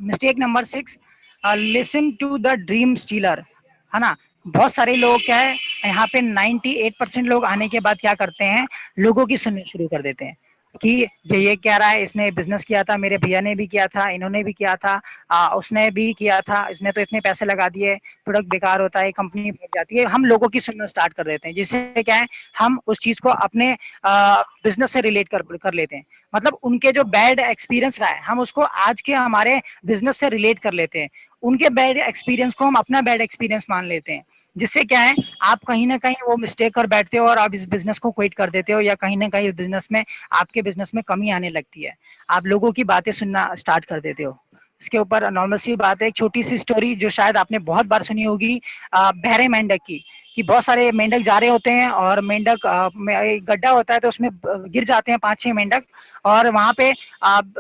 Mistake number 6, listen to the dream stealer, है ना। बहुत सारे लोग क्या है यहाँ पे, 98% लोग आने के बाद क्या करते हैं, लोगों की सुननी शुरू कर देते हैं कि ये कह रहा है, इसने बिजनेस किया था, मेरे भैया ने भी किया था, इन्होंने भी किया था, उसने भी किया था, इसने तो इतने पैसे लगा दिए, प्रोडक्ट बेकार होता है, कंपनी बढ़ जाती है। हम लोगों की सुनना स्टार्ट कर देते हैं, जिससे क्या है, हम उस चीज को अपने बिजनेस से रिलेट कर लेते हैं। मतलब उनके जो बैड एक्सपीरियंस रहा है हम उसको आज के हमारे बिजनेस से रिलेट कर लेते हैं, उनके बैड एक्सपीरियंस को हम अपना बैड एक्सपीरियंस मान लेते हैं, जिससे क्या है आप कहीं ना कहीं वो मिस्टेक कर बैठते हो और आप इस बिजनेस को क्विट कर देते हो, या कहीं ना कहीं इस बिजनेस में आपके बिजनेस में कमी आने लगती है, आप लोगों की बातें सुनना स्टार्ट कर देते हो। इसके ऊपर नॉर्मल सी बात है, एक छोटी सी स्टोरी जो शायद आपने बहुत बार सुनी होगी, बहरे मेंढक की, कि बहुत सारे मेंढक जा रहे होते हैं और मेंढक में एक गड्ढा होता है तो उसमें गिर जाते हैं 5-6 मेंढक, और वहां पे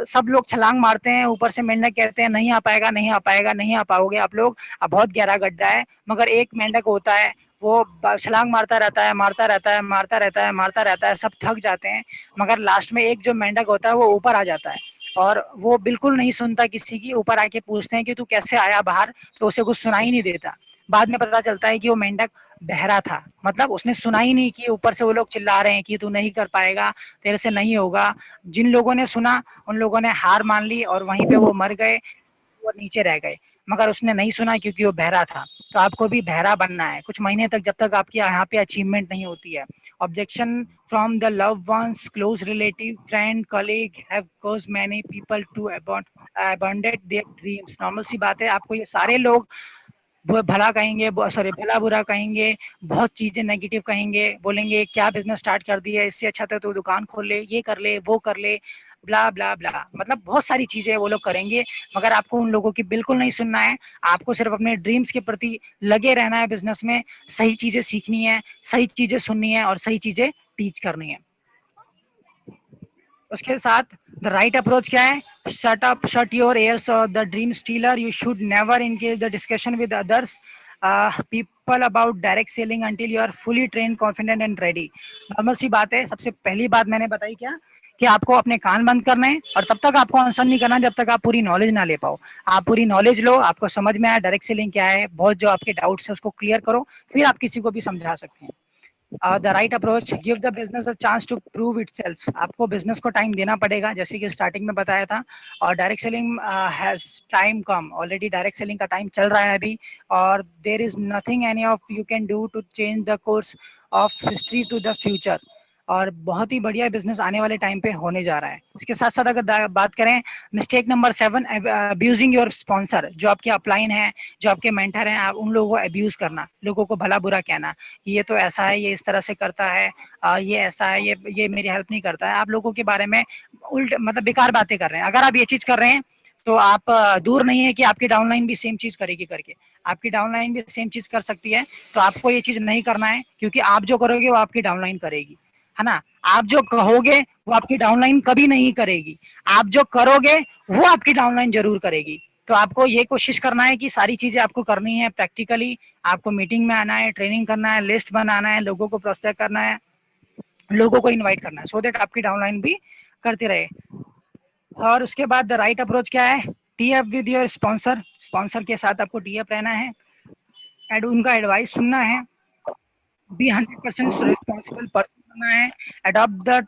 सब लोग छलांग मारते हैं, ऊपर से मेंढक कहते हैं नहीं आ पाएगा, नहीं आ पाएगा, नहीं आ पाओगे आप लोग, अब बहुत गहरा गड्ढा है, मगर एक मेंढक होता है वो छलांग मारता रहता है, मारता रहता है, मारता रहता है, मारता रहता है, सब थक जाते हैं, मगर लास्ट में एक जो मेंढक होता है वो ऊपर आ जाता है, और वो बिल्कुल नहीं सुनता किसी की, ऊपर आके पूछते हैं कि तू कैसे आया बाहर, तो उसे कुछ सुनाई नहीं देता, बाद में पता चलता है कि वो मेंढक बहरा था, मतलब उसने सुना ही नहीं कि ऊपर से वो लोग चिल्ला रहे हैं कि तू नहीं कर पाएगा, तेरे से नहीं होगा, जिन लोगों ने सुना उन लोगों ने हार मान ली और वहीं पे वो मर गए, वो नीचे रह गए, मगर उसने नहीं सुना क्योंकि वो बहरा था। तो आपको भी बहरा बनना है कुछ महीने तक, जब तक आपकी यहाँ पे अचीवमेंट नहीं होती है। Objection from the love ones, close relative, friend, colleague have caused many people to abandon their dreams। Normal सी बात है, आपको ये सारे लोग भला कहेंगे, सॉरी भला बुरा कहेंगे, बहुत चीजें नेगेटिव कहेंगे, बोलेंगे क्या बिजनेस स्टार्ट कर दिया, इससे अच्छा तो दुकान खोल ले, ये कर ले, वो कर ले, ब्ला ब्ला ब्ला, मतलब बहुत सारी चीजें वो लोग करेंगे, मगर आपको उन लोगों की बिल्कुल नहीं सुनना है, आपको सिर्फ अपने ड्रीम्स के प्रति लगे रहना है, बिजनेस में सही चीजें सीखनी है, सही चीजें सुननी है और सही चीजें टीच करनी है। उसके साथ द राइट अप्रोच क्या है, shut up, shut your ears और the dream stealer, you should never engage the discussion with others people about direct selling until you are fully train, confident and ready. Normal सी बात है, सबसे पहली बात मैंने बताई क्या, कि आपको अपने कान बंद करने हैं और तब तक आपको आंसर नहीं करना जब तक आप पूरी नॉलेज ना ले पाओ। आप पूरी नॉलेज लो, आपको समझ में आया डायरेक्ट सेलिंग क्या है, बहुत जो आपके डाउट्स है उसको क्लियर करो, फिर आप किसी को भी समझा सकते हैं। The right approach, give the business a chance to prove itself. आपको बिजनेस को टाइम देना पड़ेगा, जैसे कि स्टार्टिंग में बताया था, और direct selling has time come, already direct selling का टाइम चल रहा है अभी, और there is nothing any of you can do to change the course of history to the future, और बहुत ही बढ़िया बिजनेस आने वाले टाइम पे होने जा रहा है। इसके साथ साथ अगर बात करें mistake number 7, abusing your sponsor, जो आपके अपलाइन है, जो आपके मेंटर हैं, आप उन लोगों को अब्यूज करना, लोगों को भला बुरा कहना, ये तो ऐसा है, ये इस तरह से करता है, ये ऐसा है, ये मेरी हेल्प नहीं करता है, आप लोगों के बारे में उल्ट मतलब बेकार बातें कर रहे हैं। अगर आप ये चीज कर रहे हैं तो आप दूर नहीं है कि आपकी डाउनलाइन भी सेम चीज करेगी, करके आपकी डाउनलाइन भी सेम चीज कर सकती है। तो आपको ये चीज नहीं करना है, क्योंकि आप जो करोगे वो आपकी डाउनलाइन करेगी, है ना। आप जो कहोगे वो आपकी डाउनलाइन कभी नहीं करेगी, आप जो करोगे वो आपकी डाउनलाइन जरूर करेगी। तो आपको ये कोशिश करना है कि सारी चीजें आपको करनी है प्रैक्टिकली, आपको मीटिंग में आना है, ट्रेनिंग करना है, लिस्ट बनाना है, लोगों को प्रोस्पेक्ट करना है, लोगों को इनवाइट करना है, सो दैट आपकी डाउनलाइन भी करते रहे। और उसके बाद द राइट अप्रोच क्या है, T up with your sponsor, sponsor के साथ आपको टी अप रहना है, एंड उनका एडवाइस सुनना है, बी 100% रिस्पॉन्सिबल पर्सन बनना है, adopt the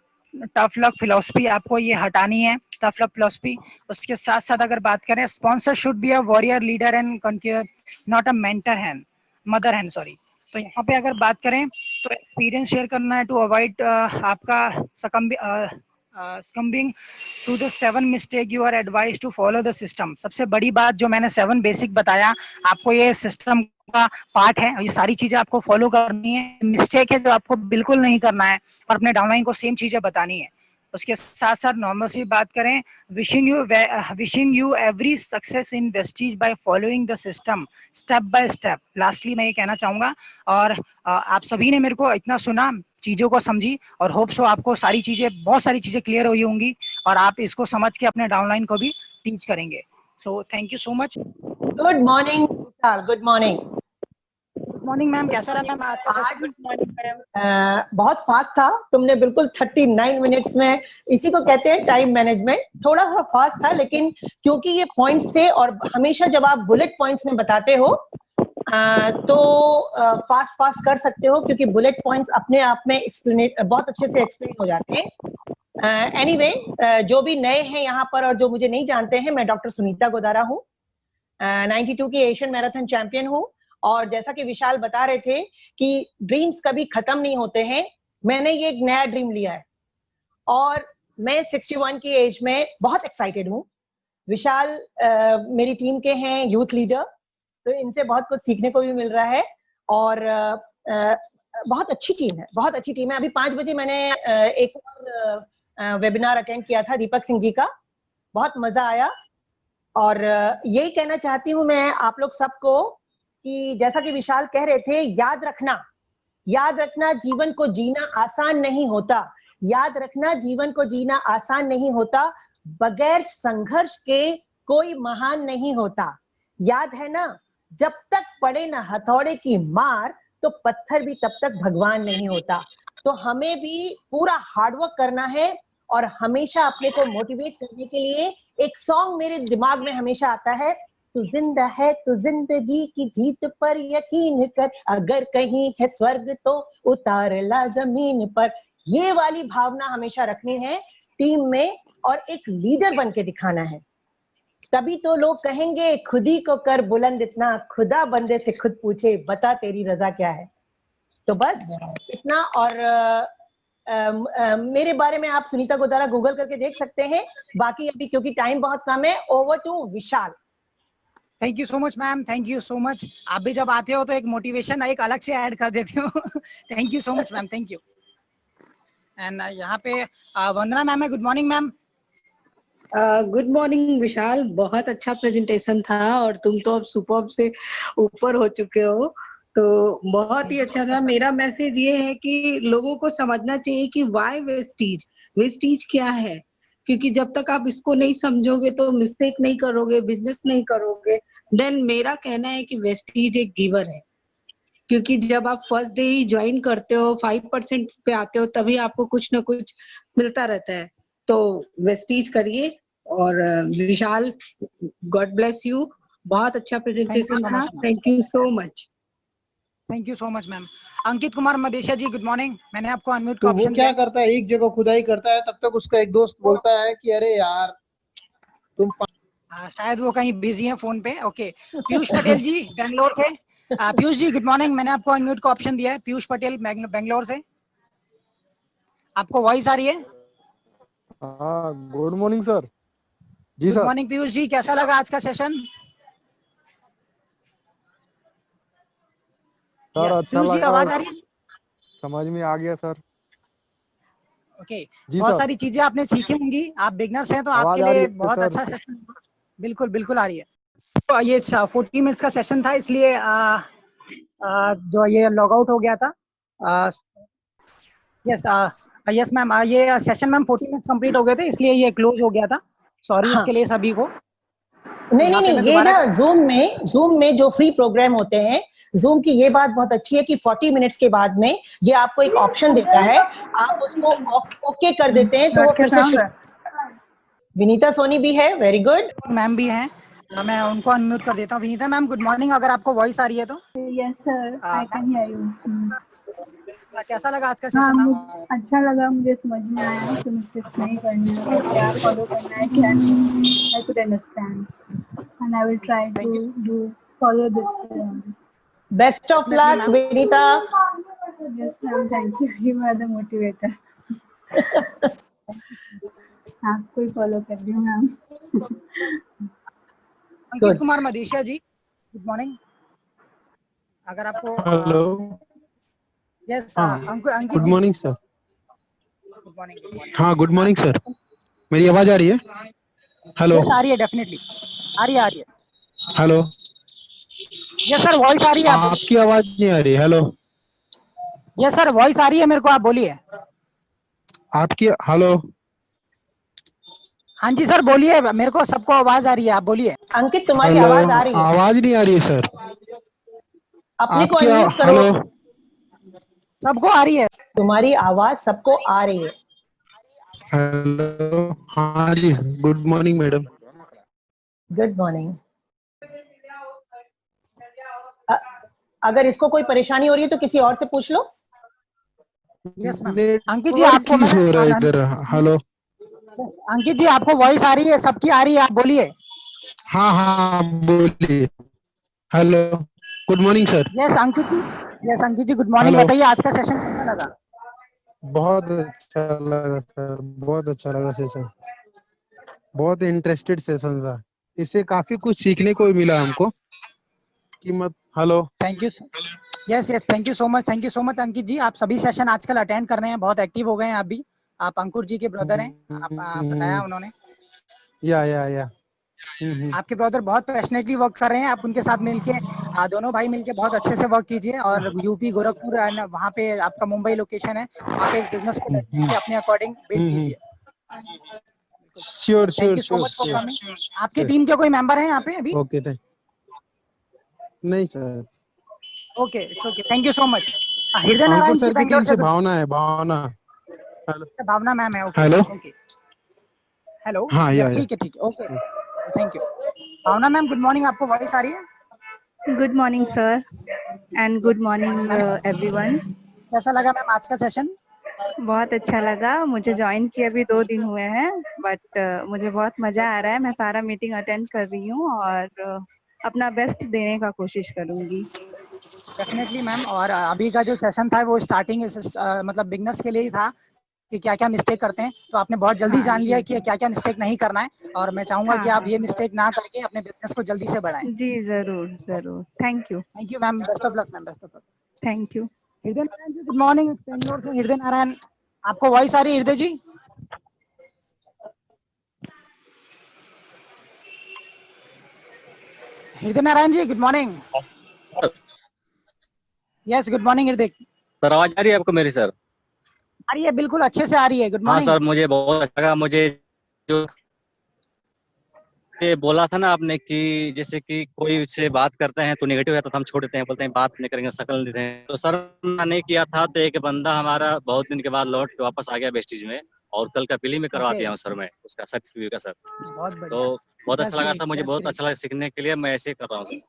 tough luck philosophy, आपको ये हटानी है टफ लक फिलोसफी। उसके साथ साथ अगर बात करें, sponsor should be a warrior leader and conquer, not a mentor hand, mother hand, sorry. तो यहाँ पे अगर बात करें तो एक्सपीरियंस शेयर करना है टू अवॉइड आपका succumbing to the 7 mistake you are advised to follow the system। सबसे बड़ी बात जो मैंने 7 बेसिक बताया, आपको ये सिस्टम का पार्ट है, ये सारी चीजें आपको फॉलो करनी है, मिस्टेक है जो आपको बिल्कुल नहीं करना है, और अपने डाउनलाइन को सेम चीजें बतानी है। उसके साथ साथ नॉर्मल सी बात करें, wishing you every success in Vestige by following the system step by step. Lastly मैं ये कहना चाहूंगा, और आप सभी ने मेरे को इतना सुना, चीजों को समझी, और होप सो आपको सारी चीजें, बहुत सारी चीजें क्लियर हुई होंगी, और आप इसको समझ के अपने डाउनलाइन को भी टीच करेंगे। So thank you so much. Good morning Vishal, good morning. Good morning ma'am, कैसा रहा मैम आज का सेशन? Good morning madam. बहुत फास्ट था, तुमने बिल्कुल 39 मिनट्स में, इसी को कहते हैं टाइम मैनेजमेंट। थोड़ा सा फास्ट था, लेकिन क्योंकि ये पॉइंट्स थे, और हमेशा जब आप बुलेट पॉइंट्स में बताते हो तो फास्ट कर सकते हो, क्योंकि बुलेट पॉइंट्स अपने आप में बहुत अच्छे से एक्सप्लेन हो जाते हैं। एनीवे, जो भी नए हैं यहाँ पर और जो मुझे नहीं जानते हैं, मैं डॉक्टर सुनीता गोदारा हूँ, 92 की एशियन मैराथन चैंपियन हूँ। और जैसा कि विशाल बता रहे थे कि ड्रीम्स कभी खत्म नहीं होते हैं, मैंने ये एक नया ड्रीम लिया है, और मैं 61 की एज में बहुत एक्साइटेड हूँ। विशाल मेरी टीम के हैं यूथ लीडर, तो इनसे बहुत कुछ सीखने को भी मिल रहा है और बहुत अच्छी टीम है, बहुत अच्छी टीम है। अभी 5 बजे मैंने एक और वेबिनार अटेंड किया था दीपक सिंह जी का, बहुत मजा आया। और यही कहना चाहती हूँ मैं आप लोग सबको कि जैसा कि विशाल कह रहे थे, याद रखना जीवन को जीना आसान नहीं होता। याद रखना जीवन को जीना आसान नहीं होता, बगैर संघर्ष के कोई महान नहीं होता। याद है ना, जब तक पड़े ना हथौड़े की मार तो पत्थर भी तब तक भगवान नहीं होता। तो हमें भी पूरा हार्डवर्क करना है और हमेशा अपने को मोटिवेट करने के लिए एक सॉन्ग मेरे दिमाग में हमेशा आता है, तू जिंदा है तो जिंदगी की जीत पर यकीन कर, अगर कहीं है स्वर्ग तो उतार ला जमीन पर। ये वाली भावना हमेशा रखनी है टीम में और एक लीडर बन के दिखाना है। तभी तो लोग कहेंगे खुद ही को कर बुलंद इतना, खुदा बंदे से खुद पूछे बता तेरी रजा क्या है। तो बस इतना। और मेरे बारे में आप सुनीता गोदारा गूगल करके देख सकते हैं। बाकी अभी क्योंकि टाइम बहुत कम है, over to Vishal. Thank you so much ma'am, thank you so much. आप भी जब आते हो तो एक मोटिवेशन एक अलग से ऐड कर देते हो। Thank you so much ma'am, thank you. And यहाँ पे वंदना मैम है। Good morning ma'am. Good morning Vishal, बहुत अच्छा प्रेजेंटेशन था और तुम तो अब सुपर्ब से ऊपर हो चुके हो, तो बहुत ही अच्छा था। मेरा मैसेज ये है कि लोगों को समझना चाहिए कि व्हाई वेस्टीज, वेस्टीज क्या है, क्योंकि जब तक आप इसको नहीं समझोगे तो मिस्टेक नहीं करोगे, बिजनेस नहीं करोगे। देन मेरा कहना है कि वेस्टीज एक गिवर है, क्योंकि जब आप फर्स्ट डे ही ज्वाइन करते हो 5% पे आते हो तभी आपको कुछ ना कुछ मिलता रहता है। तो वेस्टीज करिए। और विशाल, गॉड ब्लेस यू, बहुत अच्छा प्रेजेंटेशन था, thank you so much. Thank you so much ma'am. Ankit Kumar Madeshiya ji, good morning. मैंने आपको अनम्यूट का तो वो ऑप्शन क्या दिया। करता है, एक जगह खुदाई करता है, तब तक उसका एक दोस्त बोलता है कि अरे यार तुम शायद वो कहीं बिजी हैं फोन पे। ओके, पीयूष पटेल जी बेंगलोर से। पीयूष जी गुड मॉर्निंग, मैंने आपको अनम्यूट का ऑप्शन दिया है। पीयूष पटेल बेंगलोर से, आपको वॉइस आ रही है? हाँ, गुड मॉर्निंग सर। जी good sir. Morning Piyush ji, कैसा लगा आज का सेशन? सर अच्छा पीयूष जी लगा, आवाज आ रही है? समझ में आ गया सर। ओके, जी बहुत सर। सारी चीजें आपने सीखी होंगी। आप बिगनर्स हैं तो आवाज आपके आ रही लिए है बहुत सर? अच्छा सेशन। बिल्कुल बिल्कुल आ रही है। तो ये 40 मिनट्स का सेशन था, इसलिए जो ये लॉग आउट हो गया था। यस यस मैम, ये सेशन मैम 40 मिनट्स कंप्लीट हो गए थे, इसलिए ये क्लोज हो गया था। सॉरी हाँ, इसके लिए सभी को। नहीं यहाँ नहीं पे नहीं, मैं ये दोबारा ना जूम में जो फ्री प्रोग्राम होते हैं, जूम की ये बात बहुत अच्छी है कि 40 मिनट्स के बाद में ये आपको एक ऑप्शन देता है, आप उसको ओके कर देते हैं तो वो फिर से शुरू। विनीता सोनी भी है, वेरी गुड। मैम भी हैं, मैं उनको अनम्यूट कर देता हूँ। विनीता मैम गुड मॉर्निंग, अगर आपको वॉइस आ रही है तो। Yes sir, I can hear you. कैसा लगा आज का हाँ, सेशन मैम? अच्छा लगा, मुझे समझ में आया कि मिस्टेक्स नहीं करनी है, तो क्या फॉलो करना है क्या नहीं, I could understand and I will try to do follow this. Best of luck Vinita. Yes ma'am, thank you, you are the motivator. आपको ही फॉलो कर रही हूँ ma'am. Ankit Kumar Madeshiya ji good morning, अगर आपको hello. Yes Ankit good ji morning sir. Good morning. हाँ, good morning sir. मेरी आवाज आ रही है? हेलो। यस आ रही है, डेफिनेटली आ रही है, आ रही है। हेलो। यस सर, वॉइस आ रही है। आप आपकी आवाज नहीं आ रही। हेलो। यस सर, वॉइस आ रही है मेरे को, आप बोलिए। आपकी हेलो। हाँ जी सर बोलिए, मेरे को सबको आवाज आ रही है, आप बोलिए। अंकित तुम्हारी हेलो, आवाज आ रही है, आवाज नहीं आ रही है सर। अपने को आपकी अनम्यूट करो। हेलो। सबको आ रही है। तुम्हारी आवाज सबको आ रही है। हेलो। हाँ जी, good morning madam. Good morning. अगर इसको कोई परेशानी हो रही है तो किसी और से पूछ लो। Yes ma'am. Ankit ji network आपको इशू हो रहा है मैंने इधर। हेलो। अंकित जी आपको वॉइस आ रही है, सबकी आ रही है, आप बोलिए। हाँ हाँ, बोलिए। Hello, good morning sir. Yes Ankit ji, yes Ankit ji good morning. Hello. बताइए आज का सेशन कैसा लगा? बहुत अच्छा लगा सर, बहुत अच्छा लगा सेशन, बहुत इंटरेस्टेड सेशन था। इससे काफी कुछ सीखने को भी मिला हमको कि मत hello. Thank you. Yes yes, thank you so much, thank you so much Ankit ji. आप सभी सेशन आजकल अटेंड कर रहे हैं, बहुत एक्टिव हो गए हैं आप भी। आप अंकुर जी के ब्रदर हैं, आप बताया उन्होंने। या आपके ब्रदर बहुत पैशनेटली वर्क कर रहे हैं, आप उनके साथ मिलके दोनों भाई मिलके बहुत अच्छे से वर्क कीजिए। और यूपी गोरखपुर एंड वहाँ पे आपका मुंबई लोकेशन है, वहाँ पे इस बिजनेस को डेफिनेटली अपने अकॉर्डिंग बिल्ड कीजिए। Sure thank sure you so sure much for sure. Coming. आपके टीम के कोई मेंबर हैं यहाँ पे अभी? ओके थैंक, नहीं sir. Okay, it's okay, thank you so much. हृदय अंकुर नारायण जी सर की बेंगलोर टीम से। से भावना है, भावना। हेलो। भावना मैम है, ओके हेलो। ओके। हेलो, हाँ यस या ठीक है, okay, thank you. Bhavna ma'am good morning, आपको वॉइस आ रही है? Good morning, sir, and good morning, ma'am everyone. कैसा लगा मैम आज का सेशन? बहुत अच्छा लगा, मुझे ज्वाइन किए अभी 2 दिन हुए हैं, बट मुझे बहुत मज़ा आ रहा है। मैं सारा मीटिंग अटेंड कर रही हूँ और अपना बेस्ट देने का कोशिश करूँगी। Definitely ma'am. और अभी का जो सेशन था वो स्टार्टिंग मतलब बिगनर्स के लिए ही था कि क्या क्या मिस्टेक करते हैं, तो आपने बहुत जल्दी हाँ जान लिया जी, कि क्या क्या मिस्टेक नहीं करना है। और मैं चाहूंगा हाँ कि आप हाँ, ये मिस्टेक ना करके अपने बिजनेस को जल्दी से बढ़ाएं। जी ज़रूर ज़रूर, thank you, thank you ma'am, best of luck ma'am, best of luck. Thank you. हृदय नारायण जी गुड मॉर्निंग, बेंगलोर से हृदय नारायण। आपको वॉइस आ रही है Hriday ji? Hriday Narayan ji good morning. Yes good morning Hriday. Sir आवाज आ रही है आपको मेरी सर? आ रही है, बिल्कुल अच्छे से आ रही है, गुड हाँ मॉर्निंग। सर, मुझे बहुत अच्छा लगा। मुझे जो ये बोला था ना आपने कि जैसे कि कोई से बात करते हैं तो नेगेटिव है तो हम छोड़ देते हैं, बोलते हैं बात नहीं करेंगे, शक्ल नहीं देते हैं। तो सर मैंने किया था तो एक बंदा हमारा बहुत दिन के बाद लौट के वापस आ गया वेस्टीज में, और कल का बिलिंग में करवा ओके, दिया हूँ सर मैं उसका सर्टिफिकेट का सर। बहुत बढ़िया, तो बहुत अच्छा दैट्स लगा ग्रेट, सर, मुझे दैट्स बहुत ग्रेट। अच्छा लगा सीखने के लिए। मैं ऐसे ही कर रहा हूँ सर।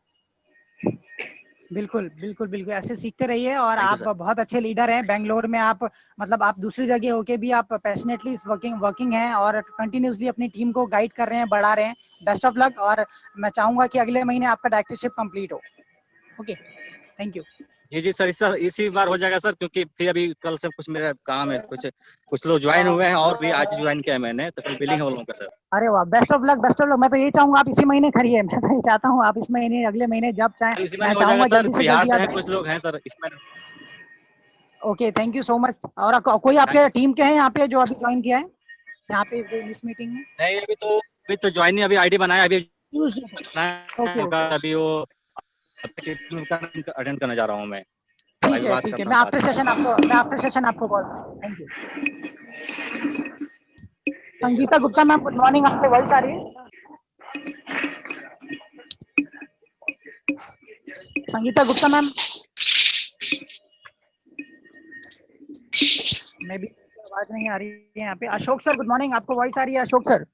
बिल्कुल बिल्कुल बिल्कुल, ऐसे सीखते रहिए। और थैंक यू आप सर। बहुत अच्छे लीडर हैं बेंगलोर में। आप मतलब आप दूसरी जगह होके भी आप पैशनेटली वर्किंग हैं और कंटिन्यूसली अपनी टीम को गाइड कर रहे हैं, बढ़ा रहे हैं। Best of luck. और मैं चाहूंगा कि अगले महीने आपका डायरेक्टरशिप कंप्लीट हो। Okay, thank you. जी जी सर, इसी बार हो जाएगा सर, क्योंकि फिर अभी कल से कुछ मेरा काम है, कुछ कुछ लोग ज्वाइन हुए हैं और भी आज ज्वाइन किया है मैंने, तो फिर बिलिंग है उन लोगों का सर। अरे वाह, best of luck, best of luck. मैं तो यही चाहूंगा आप इसी महीने करिए, मैं तो ये चाहता हूँ आप इस महीने, अगले महीने जब चाहें। इसी मैं महीने हो जाएगा चाहूंगा सर, जल्दी से बिहार जल्दी से आप। हैं कुछ लोग हैं सर इसमें। Okay, thank you so much. और कोई थैंक आपके यू सर। टीम के हैं यहाँ पे जो अभी ज्वाइन किया है यहाँ पे इस मीटिंग में? नहीं अभी तो ज्वाइन नहीं, अभी आईडी बनाया, अभी ट्यूसडे बनाया ओके होगा, ओके, अभी वो अटेंड करने जा रहा हूँ मैं। अभी बात ठीक है। करता हूँ बाद में। मैं आफ्टर सेशन आपको कॉल करूँगा। Thank you. ठीक है Sangeeta sir. Gupta ma'am good morning, आपको वॉइस आ रही है? Sangeeta Gupta ma'am, may be आवाज नहीं आ रही है यहाँ पे। अशोक सर गुड मॉर्निंग, आपको वॉइस आ रही है अशोक सर?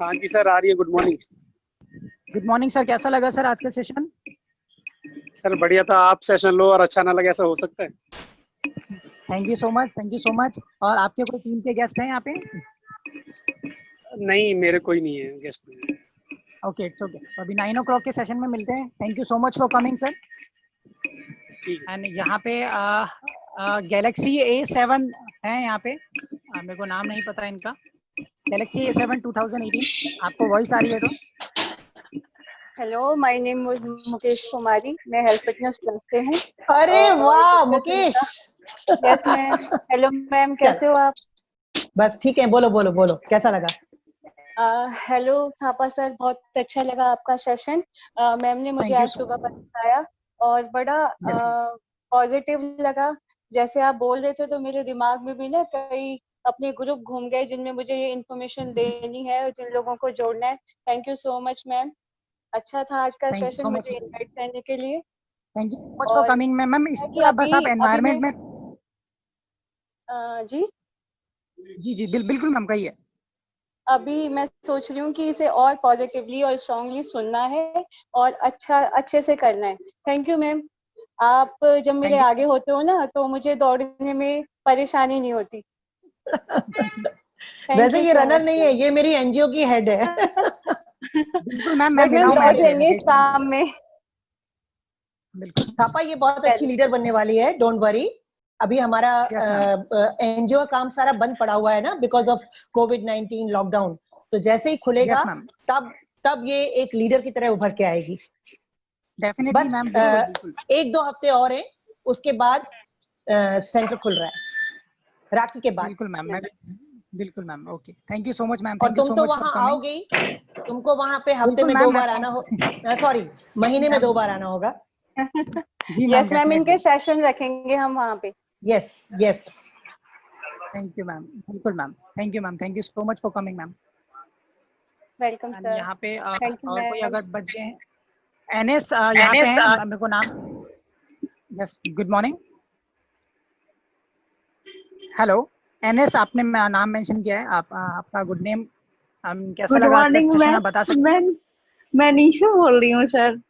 हाँ जी सर, आ रही है। Good morning good morning sir, कैसा लगा सर आज का सेशन? सर। बढ़िया था। आप सेशन लो और अच्छा ना लगे, ऐसा हो सकता है? Thank you so much, thank you so much. और आपके कोई टीम के गेस्ट हैं यहाँ पे? नहीं, मेरे कोई नहीं है गेस्ट में। Okay, it's okay. अभी 9 o'clock के सेशन में मिलते हैं। Thank you so much for coming sir. ठीक है एंड यहाँ पे गैलेक्सी A7 है यहाँ पे, मेरे को नाम नहीं पता इनका। गैलेक्सी A7 2018, आपको वॉइस आ रही है तो? Hello, my name is Mukesh Kumari. मैं हेल्थ फिटनेस प्लस से हूँ। अरे और वाह doctor Mukesh. Sunita. Yes ma'am. Hello ma'am, कैसे हो आप? बस ठीक है, बोलो बोलो बोलो, कैसा लगा? हेलो थापा सर, बहुत अच्छा लगा आपका सेशन। मैम ने मुझे थैंक यू आज सो सुबह मच। बताया और बड़ा यस पॉजिटिव लगा। जैसे आप बोल रहे थे तो मेरे दिमाग में भी ना कई अपने ग्रुप घूम गए जिनमें मुझे ये इन्फॉर्मेशन देनी है और जिन लोगों को जोड़ना है। Thank you so much ma'am. अच्छा था आज का thank you session so much, मुझे इनवाइट करने के लिए। Thank you so much for और कमिंग मैम। मैम है इसी कि तरह बस अभी आप अभी मैं एनवायरनमेंट में। जी जी जी बिल्कुल मैम, कहिए। अभी मैं सोच रही हूँ कि इसे और पॉजिटिवली और स्ट्रांगली सुनना है और अच्छे से करना है। Thank you ma'am. आप जब मेरे थैंक आगे होते हो ना तो मुझे दौड़ने में परेशानी नहीं होती। थैंक वैसे यू ये सो रनर मच नहीं है, मैम। ये मेरी एनजीओ की हेड है। यू बिल्कुल मैम, मैं बट मिला मैम हूँ मैम लौट से जाएंगे इस मुकेश मैम से। काम में। बिल्कुल। थापा ये बहुत अच्छी चलिए, लीडर बनने वाली है, डोंट वरी। अभी हमारा Yes, एनजीओ काम सारा बंद पड़ा हुआ है ना, बिकॉज ऑफ कोविड-19 लॉकडाउन। तो जैसे ही खुलेगा Yes, ma'am. तब ये एक लीडर की तरह उभर के आएगी। Definitely, बस ma'am. बिल्कुल। 1-2 हफ्ते और हैं, उसके बाद सेंटर खुल रहा है राखी के बाद। बिल्कुल मैम, मैं बिल्कुल ma'am. Okay, thank you so much ma'am, और थैंक यू तुम सो तो मच वहां फॉर कमिंग। आओगे ही, तुमको वहां पे हफ्ते बिल्कुल में मैम, 2 मैं बार आना हो, सॉरी महीने में 2 बार आना होगा। जी मैम, यस मैम, इनके डेफिनेटली। सेशन रखेंगे हम वहाँ पे। Yes yes. Thank you ma'am, बिल्कुल ma'am. Thank you ma'am, thank you so much for coming ma'am. Welcome and sir. यहाँ पे थैंक यू और कोई मैम। अगर बच गए हैं, एनएस यहाँ पे हैं, मेरे को नाम। Yes, good morning. Hello NS, आपने नाम मेंशन किया है, आप आपका गुड नेम। कैसा गुड लगा आज का मॉर्निंग सेशन, मैम। आप बता सकते हैं? मैं निशु बोल रही हूँ सर।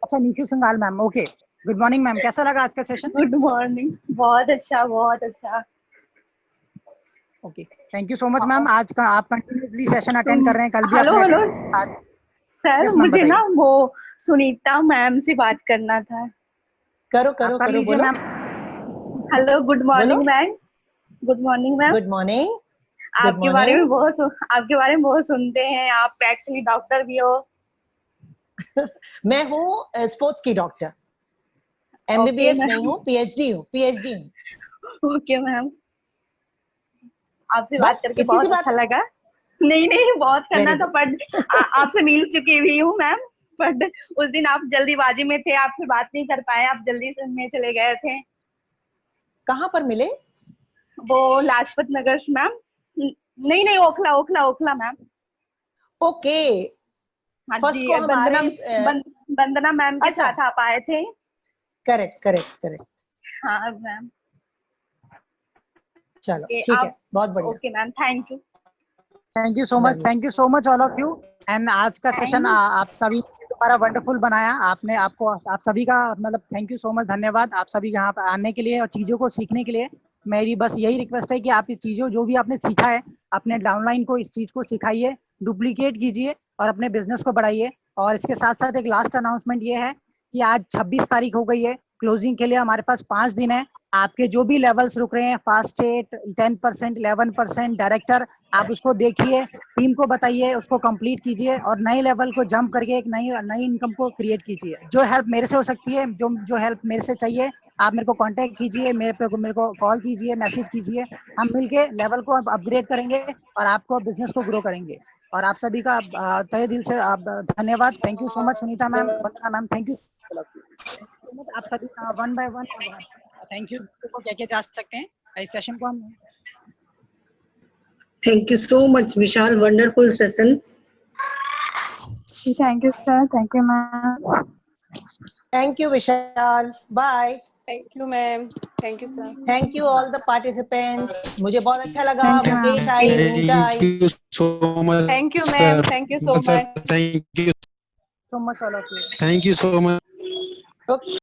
अच्छा, Nishu Sangal ma'am, okay. Good morning ma'am, कैसा लगा आज का सेशन? गुड मॉर्निंग, बहुत अच्छा बहुत अच्छा। Okay, thank you so much ma'am. आज का आप कंटिन्यूसली सेशन अटेंड कर रहे हैं, कल भी हेलो आपने हेलो आज। सर, यस मैम, मुझे ना बताइए। वो सुनीता मैम से बात करना था। करो आप करो कर करो, लीजिए बोलो मैम। हेलो, गुड बोलो। Morning ma'am. Good morning ma'am. Good morning. Good आपके बारे में मॉर्निंग। आपके बारे में बहुत सुनते हैं, आप एक्चुअली डॉक्टर भी हो। मैं हूँ स्पोर्ट्स की डॉक्टर, ओके एमबीबीएस नहीं मैम। हूँ, पीएचडी हूँ, पीएचडी हूँ। ओके मैम, आपसे बात बस करके इतनी सी बहुत बात। अच्छा लगा। नहीं नहीं, बहुत करना वेरी था, गुड। बट आपसे मिल चुकी हुई हूँ मैम। बट उस दिन आप जल्दीबाजी में थे, आपसे बात नहीं कर पाए, आप जल्दी से में चले गए थे। कहाँ पर मिले? वो लाजपत नगर मैम। नहीं नहीं, ओखला ओखला ओखला मैम। ओके। हाँ फर्स्ट को जी, हमारे वंदना मैम के अच्छा, साथ आप आए थे। Correct correct correct. हाँ मैम। चलो ओके ठीक है, आप। बहुत बढ़िया। Okay ma'am, thank you. Thank you so much, Lovely. Thank you so much all of you. And आज का सेशन आप सभी ने दोबारा वंडरफुल बनाया आपने। आपको आप सभी का मतलब थैंक यू सो मच, धन्यवाद आप सभी यहाँ पर आने के लिए और चीज़ों को सीखने के लिए। मेरी बस यही रिक्वेस्ट है कि आप ये चीज़ों जो भी आपने सीखा है, अपने डाउनलाइन को इस चीज़ को सिखाइए, डुप्लीकेट कीजिए और अपने बिजनेस को बढ़ाइए। और इसके साथ साथ एक लास्ट अनाउंसमेंट ये है कि आज 26 तारीख हो गई है, क्लोजिंग के लिए हमारे पास 5 दिन है। आपके जो भी लेवल्स रुक रहे हैं, फास्ट 8, 10%, 11%, डायरेक्टर, आप उसको देखिए, टीम को बताइए, उसको कंप्लीट कीजिए और नए लेवल को जंप करके एक नई नई इनकम को क्रिएट कीजिए। जो हेल्प मेरे से हो सकती है, जो हेल्प मेरे से चाहिए, आप मेरे को कांटेक्ट कीजिए, मेरे को कॉल कीजिए, मैसेज कीजिए। हम मिलके लेवल को अपग्रेड करेंगे और आपको बिजनेस को ग्रो करेंगे। और आप सभी का तहे दिल से धन्यवाद। Thank you so much Sunita ma'am, Vandana ma'am, thank you so much. आप सभी one by one thank you को क्या क्या जा सकते हैं इस सेशन को हम। Thank you so much, Vishal. Wonderful session. Thank you sir, thank you ma'am. Thank you Vishal, bye. Thank you ma'am. Thank you sir. Thank you all the participants, मुझे बहुत अच्छा लगा। Thank you, Mukesh ma'am. I, Vinita Thank I. you so much, thank you sir. Ma'am, thank you so Sir, much. thank you so much all of you. so much. Okay.